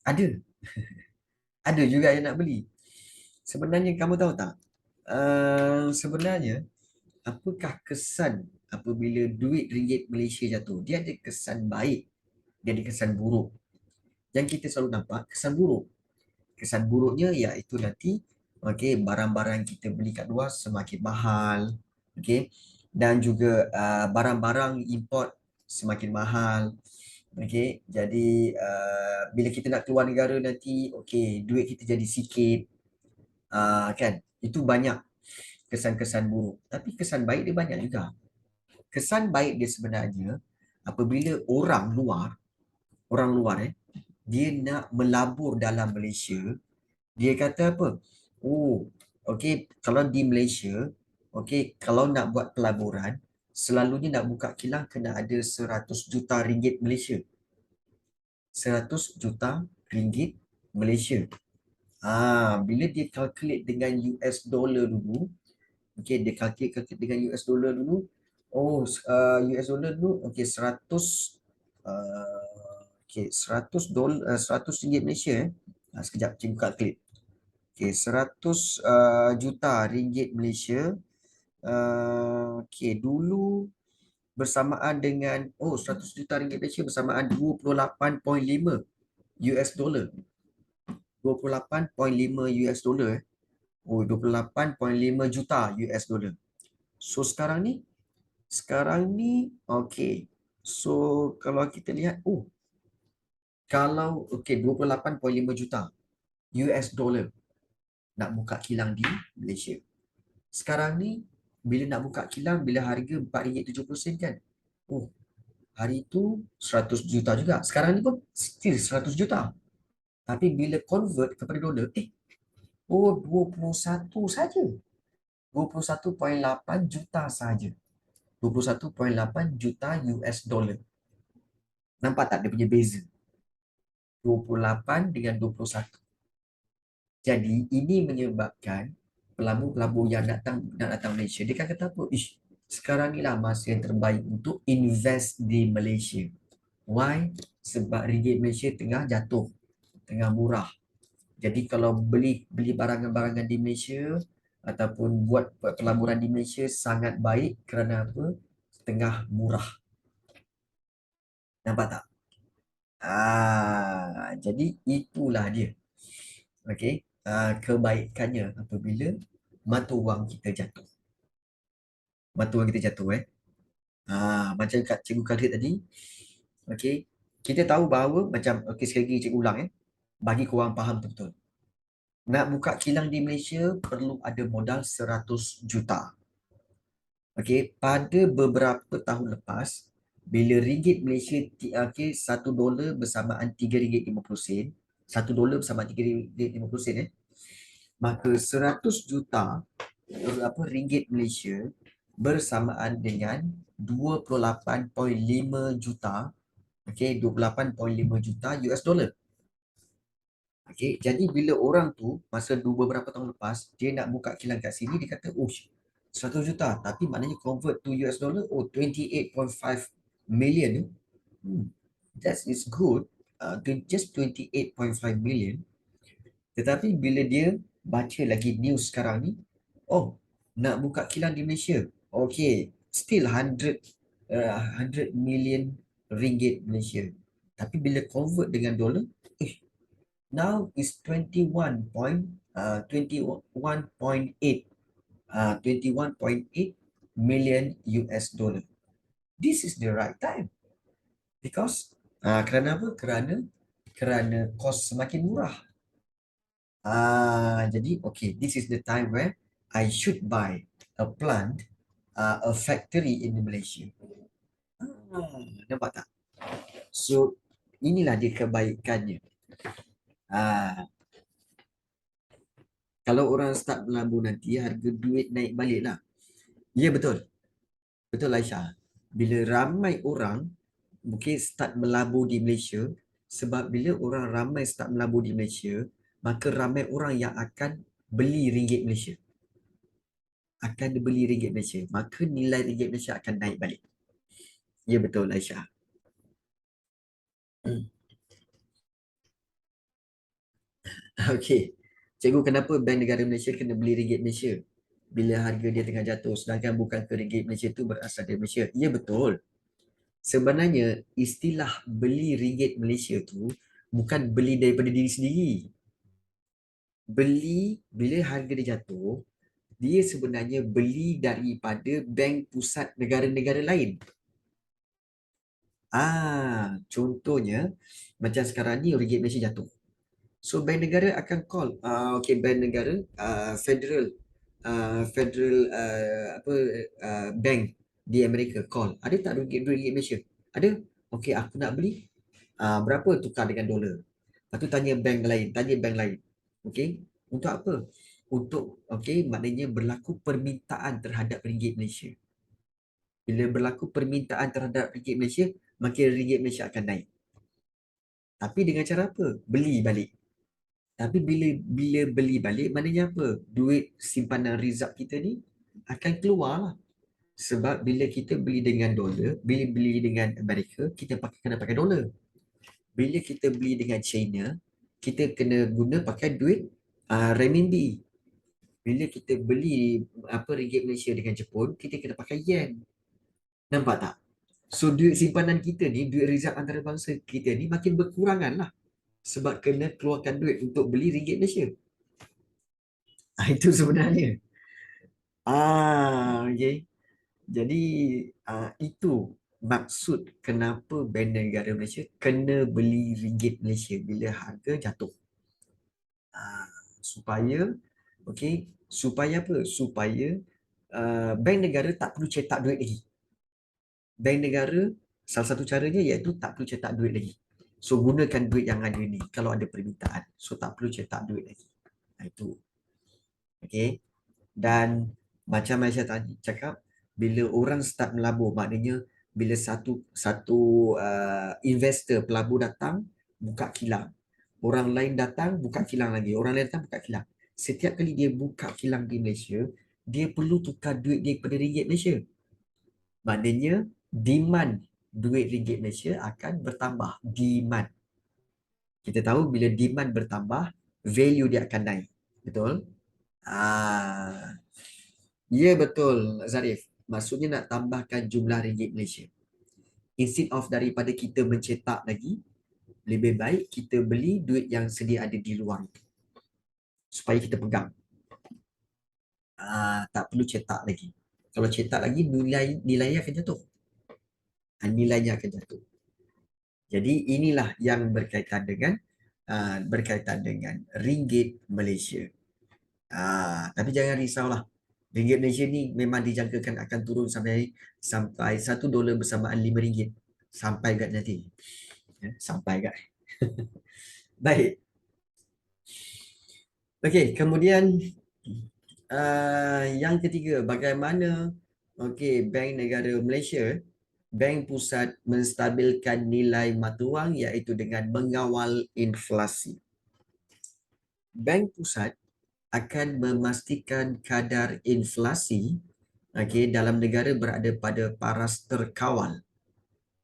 Ada. Ada juga yang nak beli. Sebenarnya kamu tahu tak? Sebenarnya apakah kesan apabila duit ringgit Malaysia jatuh? Dia ada kesan baik, dia ada kesan buruk. Yang kita selalu nampak kesan buruk. Kesan buruknya iaitu nanti barang-barang yang kita beli kat luar semakin mahal, dan juga barang-barang import semakin mahal. Jadi bila kita nak keluar negara nanti, duit kita jadi sikit, kan? Itu banyak kesan-kesan buruk. Tapi kesan baik dia banyak juga. Kesan baik dia sebenarnya apabila orang luar dia nak melabur dalam Malaysia, dia kata apa? Kalau di Malaysia, kalau nak buat pelaburan, selalunya nak buka kilang kena ada 100 juta ringgit Malaysia. 100 juta ringgit Malaysia. Bila dia calculate dengan US dollar dulu, dia calculate dengan US dollar dulu. US dollar dulu, 100 100 dolar, 100 ringgit Malaysia. Sekejap, cikgu calculate. 100 juta ringgit Malaysia. Dulu bersamaan dengan 100 juta ringgit Malaysia bersamaan 28.5 US dollar. 28.5 US dollar. 28.5 juta US dollar. So sekarang ni so kalau kita lihat kalau 28.5 juta US dollar nak buka kilang di Malaysia. Sekarang ni bila nak buka kilang, bila harga RM4.70 kan, hari tu 100 juta juga. Sekarang ni pun still 100 juta. Tapi bila convert kepada dolar, 21 saja. 21.8 juta saja. 21.8 juta US dollar. Nampak tak dia punya beza? 28 dengan 21. Jadi ini menyebabkan pelabur-pelabur yang nak datang Malaysia, dia kan kata apa? Sekarang ni lah masa yang terbaik untuk invest di Malaysia. Why? Sebab ringgit Malaysia tengah jatuh, tengah murah. Jadi kalau beli barangan-barangan di Malaysia ataupun buat pelaburan di Malaysia sangat baik kerana apa? Tengah murah. Nampak tak? Jadi itulah dia. Kebaikannya apabila mata wang kita jatuh. Mata wang kita jatuh macam kat cikgu Khalid tadi. Kita tahu bahawa macam sekali lagi cikgu ulang bagi korang faham betul. Nak buka kilang di Malaysia perlu ada modal 100 juta. Pada beberapa tahun lepas, bila ringgit Malaysia $1 bersamaan RM3.50, $1 bersamaan RM3.50, maka 100 juta ringgit Malaysia bersamaan dengan 28.5 juta 28.5 juta US dollar. Jadi bila orang tu masa beberapa tahun lepas dia nak buka kilang kat sini, dia kata 100 juta, tapi maknanya convert to US dollar 28.5 million. That is good. Just 28.5 million. Tetapi bila dia baca lagi news sekarang ni, nak buka kilang di Malaysia, still 100 million ringgit Malaysia. Tapi bila convert dengan dolar, now is 21.8 million US dollar. this is the right time. Because kerana apa? Kerana kos semakin murah. Jadi okay, this is the time where I should buy a plant, a factory in Malaysia. Nampak tak? So inilah dia kebaikannya. Kalau orang start melabur nanti, harga duit naik balik lah. Ya betul. Betul Aisyah. Bila ramai orang mungkin start melabur di Malaysia, sebab bila orang ramai start melabur di Malaysia, maka ramai orang yang akan beli ringgit Malaysia. Akan beli ringgit Malaysia. Maka nilai ringgit Malaysia akan naik balik. Ya betul Aisyah. Okey. Cikgu, kenapa Bank Negara Malaysia kena beli ringgit Malaysia bila harga dia tengah jatuh, sedangkan bukan ke ringgit Malaysia tu berasal dari Malaysia? Ya betul. Sebenarnya istilah beli ringgit Malaysia tu bukan beli daripada diri sendiri. Beli bila harga dia jatuh, dia sebenarnya beli daripada bank pusat negara-negara lain. Contohnya macam sekarang ni ringgit Malaysia jatuh. So bank negara akan call, okay, bank negara, federal bank di Amerika call, ada tak ringgit Malaysia? Ada. Okay, aku nak beli. Berapa tukar dengan dolar? Lepas tu tanya bank lain, Okay, untuk apa? Untuk, okay, maknanya berlaku permintaan terhadap ringgit Malaysia. Bila berlaku permintaan terhadap ringgit Malaysia, maka ringgit Malaysia akan naik. Tapi dengan cara apa? Beli balik. Tapi bila beli balik, maknanya apa? Duit simpanan rizab kita ni akan keluar lah. Sebab bila kita beli dengan dolar, bila beli dengan Amerika, kita kena pakai dolar. Bila kita beli dengan China, kita kena guna pakai duit renminbi. Bila kita beli ringgit Malaysia dengan Jepun, kita kena pakai yen. Nampak tak? So duit simpanan kita ni, duit rizab antarabangsa kita ni makin berkurangan lah. Sebab kena keluarkan duit untuk beli ringgit Malaysia. Itu sebenarnya. Okay. Jadi itu maksud kenapa Bank Negara Malaysia kena beli ringgit Malaysia bila harga jatuh. Supaya apa? Supaya bank negara tak perlu cetak duit lagi. Bank negara salah satu caranya iaitu tak perlu cetak duit lagi. So gunakan duit yang ada ni kalau ada permintaan. So tak perlu cetak duit lagi. Itu. Okay. Dan macam Aisyah tadi cakap, bila orang start melabur, maknanya bila satu investor pelabur datang, buka kilang. Orang lain datang, buka kilang lagi. Orang lain datang, buka kilang. Setiap kali dia buka kilang di Malaysia, dia perlu tukar duit dia kepada ringgit Malaysia. Maknanya demand duit ringgit Malaysia akan bertambah. Demand. Kita tahu bila demand bertambah, value dia akan naik. Betul? Ya betul Zarif. Maksudnya nak tambahkan jumlah ringgit Malaysia. Instead of daripada kita mencetak lagi, lebih baik kita beli duit yang sedia ada di luar itu. Supaya kita pegang. Tak perlu cetak lagi. Kalau cetak lagi, nilainya akan jatuh. Nilainya akan jatuh. Jadi inilah yang berkaitan dengan ringgit Malaysia. Tapi jangan risaulah. Ringgit Malaysia ni memang dijangkakan akan turun sampai $1 bersamaan RM5. Sampai kat nanti. Sampai kat. Baik. Okey, kemudian yang ketiga, bagaimana Bank Negara Malaysia, Bank Pusat menstabilkan nilai mata wang iaitu dengan mengawal inflasi. Bank Pusat akan memastikan kadar inflasi dalam negara berada pada paras terkawal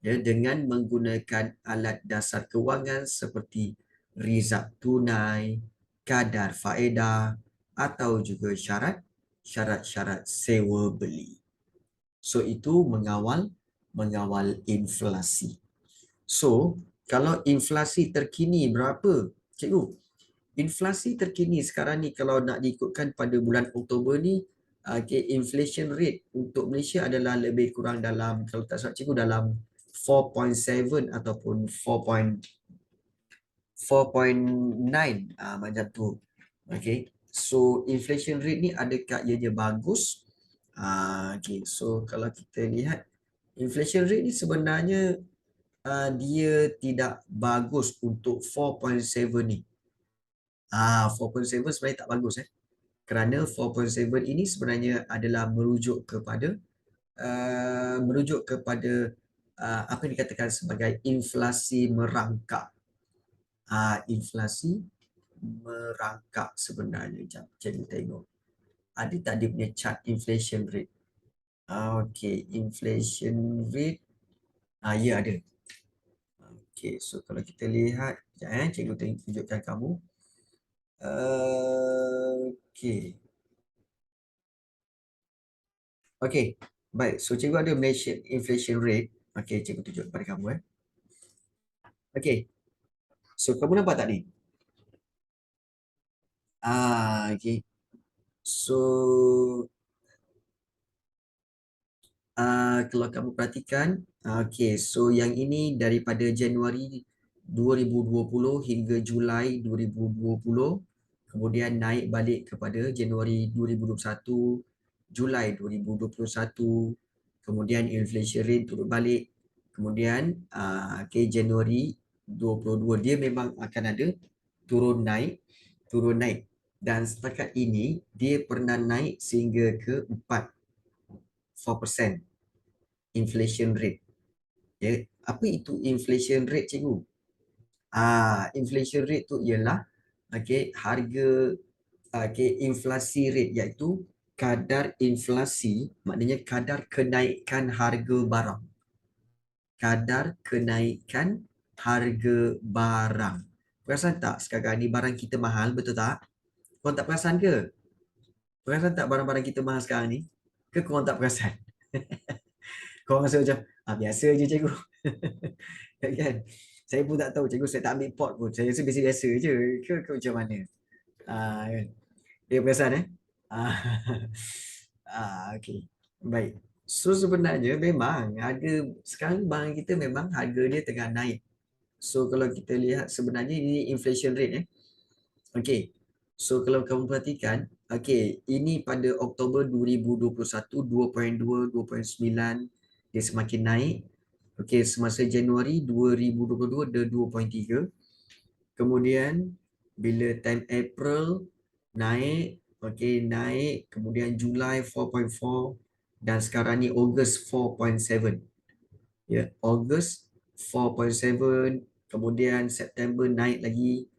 dengan menggunakan alat dasar kewangan seperti rizab tunai, kadar faedah atau juga syarat-syarat sewa beli. So itu mengawal inflasi. So kalau inflasi terkini berapa, cikgu? Inflasi terkini sekarang ni kalau nak diikutkan pada bulan Oktober ni Okay, inflation rate untuk Malaysia adalah lebih kurang dalam, kalau tak salah cikgu, dalam 4.7 ataupun 4.9 macam tu. Okay, so inflation rate ni adakah ianya bagus? Okay, so kalau kita lihat inflation rate ni sebenarnya dia tidak bagus untuk 4.7 ni. 4.7 sebenarnya tak bagus kerana 4.7 ini sebenarnya adalah merujuk kepada apa yang dikatakan sebagai inflasi merangkak. Inflasi merangkak sebenarnya. Jom cikgu tengok. Ada tak dia punya chart inflation rate? Okay, inflation rate. Ya ada. Okay, so kalau kita lihat, sekejap cikgu tunjukkan kamu. Okay. Okay, baik. So cikgu ada Malaysian inflation rate. Okay, cikgu tunjuk kepada kamu. Okay, so kamu nampak tak ni? Okay. So kalau kamu perhatikan, okay, so yang ini daripada Januari 2020 hingga Julai 2020, kemudian naik balik kepada Januari 2021, Julai 2021, kemudian inflation rate turun balik, kemudian okay, Januari 2022 dia memang akan ada turun naik, dan setakat ini dia pernah naik sehingga ke 4% inflation rate. Ya, apa itu inflation rate cikgu? Inflation rate tu ialah harga inflasi rate, iaitu kadar inflasi, maknanya kadar kenaikan harga barang. Kadar kenaikan harga barang. Perasan tak sekarang ni barang kita mahal, betul tak? Korang tak perasan ke? Perasan tak barang-barang kita mahal sekarang ni? Ke korang tak perasan? Korang rasa macam, biasa je cikgu. Kan? Saya pun tak tahu cikgu, saya tak ambil pot pun. Saya rasa biasa-biasa je. Ke macam mana? Kan? Dia perasan okay. Baik. So sebenarnya memang ada, sekarang barang kita memang harga dia tengah naik. So kalau kita lihat sebenarnya ini inflation rate Okay. So kalau kamu perhatikan, okay, ini pada Oktober 2021, 2.2, 2.9, dia semakin naik. Okay, semasa Januari 2022, dia 2.3. Kemudian, bila time April, naik. Okay, naik. Kemudian Julai 4.4. Dan sekarang ni Ogos 4.7. Ya, Ogos 4.7. Kemudian September naik lagi.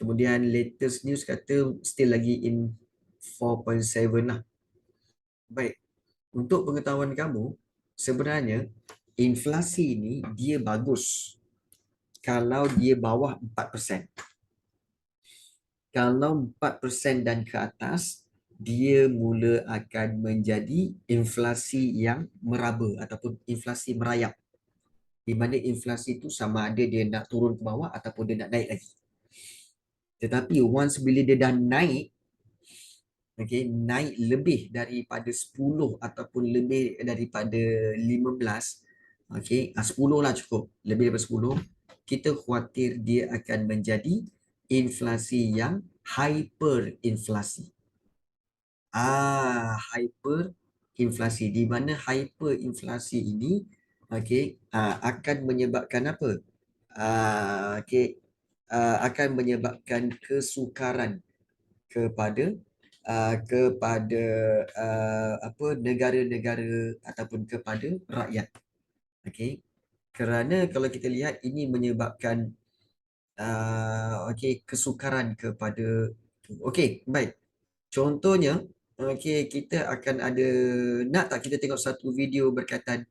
Kemudian latest news kata still lagi in 4.7 lah. Baik, untuk pengetahuan kamu, sebenarnya inflasi ni dia bagus kalau dia bawah 4%. Kalau 4% dan ke atas, dia mula akan menjadi inflasi yang meraba ataupun inflasi merayap. Di mana inflasi itu sama ada dia nak turun ke bawah ataupun dia nak naik lagi. Tetapi once bila dia dah naik, naik lebih daripada 10 ataupun lebih daripada 15, 10 lah cukup, lebih daripada 10, kita khawatir dia akan menjadi inflasi yang hyperinflasi. Hyperinflasi, di mana hyperinflasi ini akan menyebabkan apa? Akan menyebabkan kesukaran kepada negara-negara ataupun kepada rakyat. Kerana kalau kita lihat ini menyebabkan kesukaran kepada baik. Contohnya kita akan ada, nak tak kita tengok satu video berkaitan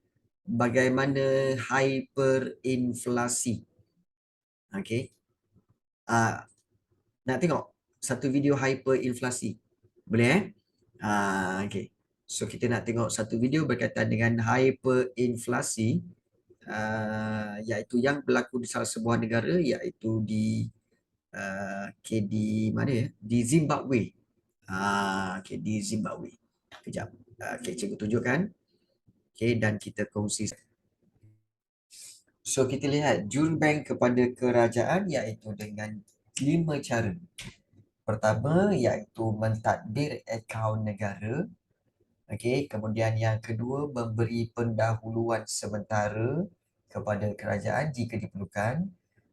bagaimana hyperinflasi. Nak tengok satu video hyperinflasi? Boleh So kita nak tengok satu video berkaitan dengan hyperinflasi, iaitu yang berlaku di salah sebuah negara, iaitu di di mana ya? Di Zimbabwe. Di Zimbabwe. Kejap. Okey, cikgu tunjukkan. Okey, dan kita kongsi. So, kita lihat jurun bank kepada kerajaan iaitu dengan 5 cara. Pertama, iaitu mentadbir akaun negara. Okey, kemudian yang kedua, memberi pendahuluan sementara kepada kerajaan jika diperlukan.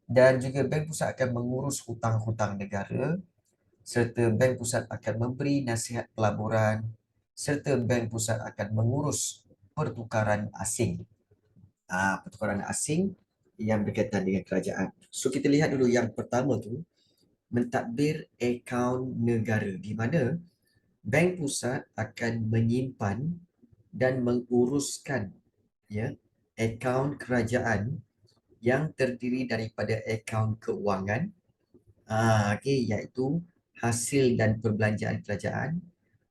Dan juga bank pusat akan mengurus hutang-hutang negara, serta bank pusat akan memberi nasihat pelaburan, serta bank pusat akan mengurus pertukaran asing. Pertukaran asing yang berkaitan dengan kerajaan. So, kita lihat dulu yang pertama tu, mentadbir akaun negara, di mana bank pusat akan menyimpan dan menguruskan ya akaun kerajaan yang terdiri daripada akaun keuangan, iaitu hasil dan perbelanjaan kerajaan,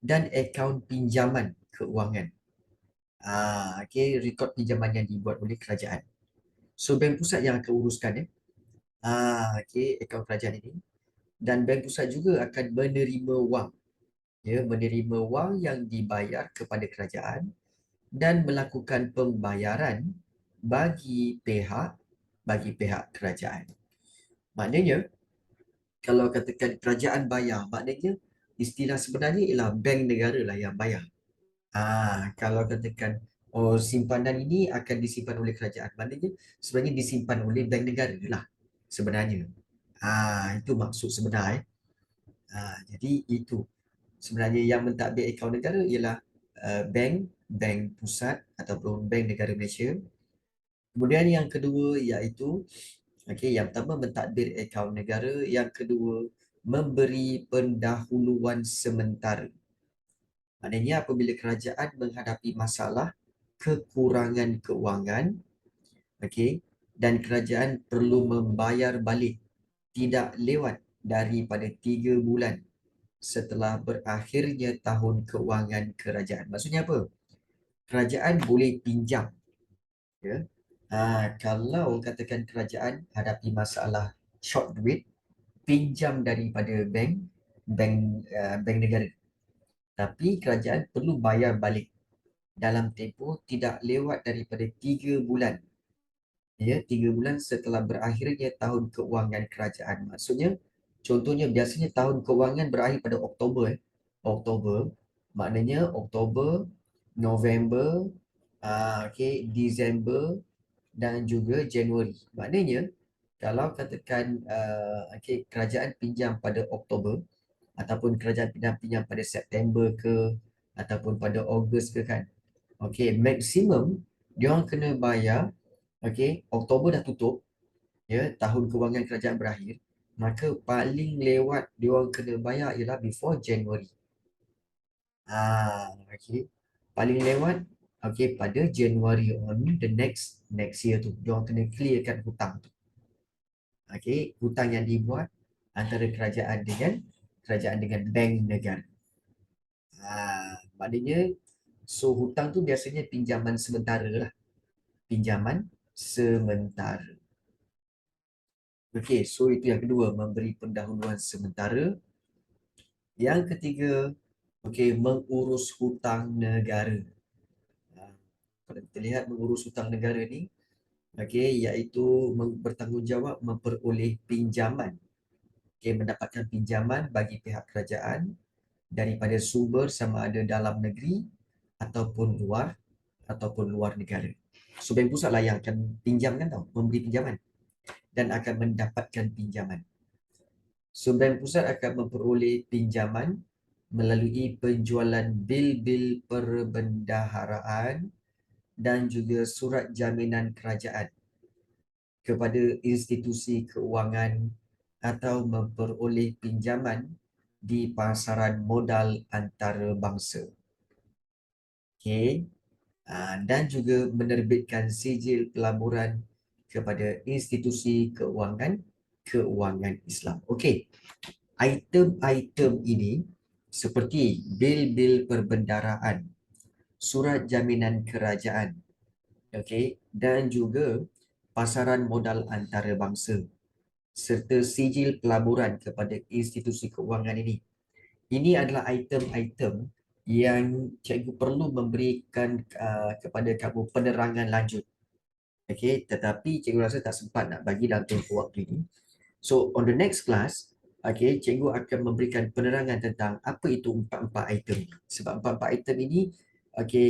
dan akaun pinjaman keuangan. Rekod pinjaman yang dibuat oleh kerajaan. So, bank pusat yang akan uruskan akaun kerajaan ini, dan bank pusat juga akan menerima wang, menerima wang yang dibayar kepada kerajaan dan melakukan pembayaran bagi pihak kerajaan. Maknanya, kalau katakan kerajaan bayar, maknanya istilah sebenarnya ialah bank negara lah yang bayar. Kalau katakan simpanan ini akan disimpan oleh kerajaan, maknanya sebenarnya disimpan oleh bank negara lah sebenarnya. Itu maksud sebenar. Jadi itu sebenarnya yang mentadbir akaun negara ialah bank pusat ataupun bank negara Malaysia. Kemudian yang kedua iaitu yang pertama mentadbir akaun negara, yang kedua memberi pendahuluan sementara. Maknanya apabila kerajaan menghadapi masalah kekurangan keuangan, dan kerajaan perlu membayar balik tidak lewat daripada 3 bulan setelah berakhirnya tahun keuangan kerajaan. Maksudnya apa? Kerajaan boleh pinjam. Kalau katakan kerajaan hadapi masalah short duit, pinjam daripada bank negara. Tapi kerajaan perlu bayar balik dalam tempoh tidak lewat daripada 3 bulan. 3 bulan setelah berakhirnya tahun keuangan kerajaan. Maksudnya, contohnya biasanya tahun keuangan berakhir pada Oktober. Oktober, maknanya Oktober, November, Disember dan juga Januari. Maknanya, kalau katakan kerajaan pinjam pada Oktober ataupun kerajaan pinjam pada September ke ataupun pada Ogos ke kan. Maksimum dia orang kena bayar Oktober dah tutup, tahun kewangan kerajaan berakhir, maka paling lewat dia orang kena bayar ialah before January. Paling lewat pada January on the next year tu dia orang kena clearkan hutang tu. Hutang yang dibuat antara kerajaan dengan bank negara. Maknanya hutang tu biasanya pinjaman sementara lah. Pinjaman sementara. So itu yang kedua, memberi pendahuluan sementara. Yang ketiga, mengurus hutang negara. Kalau kita lihat mengurus hutang negara ni, iaitu bertanggungjawab memperoleh pinjaman. Mendapatkan pinjaman bagi pihak kerajaan daripada sumber sama ada dalam negeri ataupun luar negara. So bank pusat lah yang akan pinjamkan memberi pinjaman dan akan mendapatkan pinjaman. So bank pusat akan memperoleh pinjaman melalui penjualan bil-bil perbendaharaan dan juga surat jaminan kerajaan kepada institusi keuangan atau memperoleh pinjaman di pasaran modal antarabangsa. Dan juga menerbitkan sijil pelaburan kepada institusi keuangan Islam. Item-item ini seperti bil-bil perbendaharaan, surat jaminan kerajaan, dan juga pasaran modal antarabangsa serta sijil pelaburan kepada institusi keuangan ini. Ini adalah item-item yang cikgu perlu memberikan kepada kamu penerangan lanjut. Okey, tetapi cikgu rasa tak sempat nak bagi dalam tempoh waktu ini. So on the next class, okay, cikgu akan memberikan penerangan tentang apa itu empat-empat item. Sebab empat-empat item ini, okay,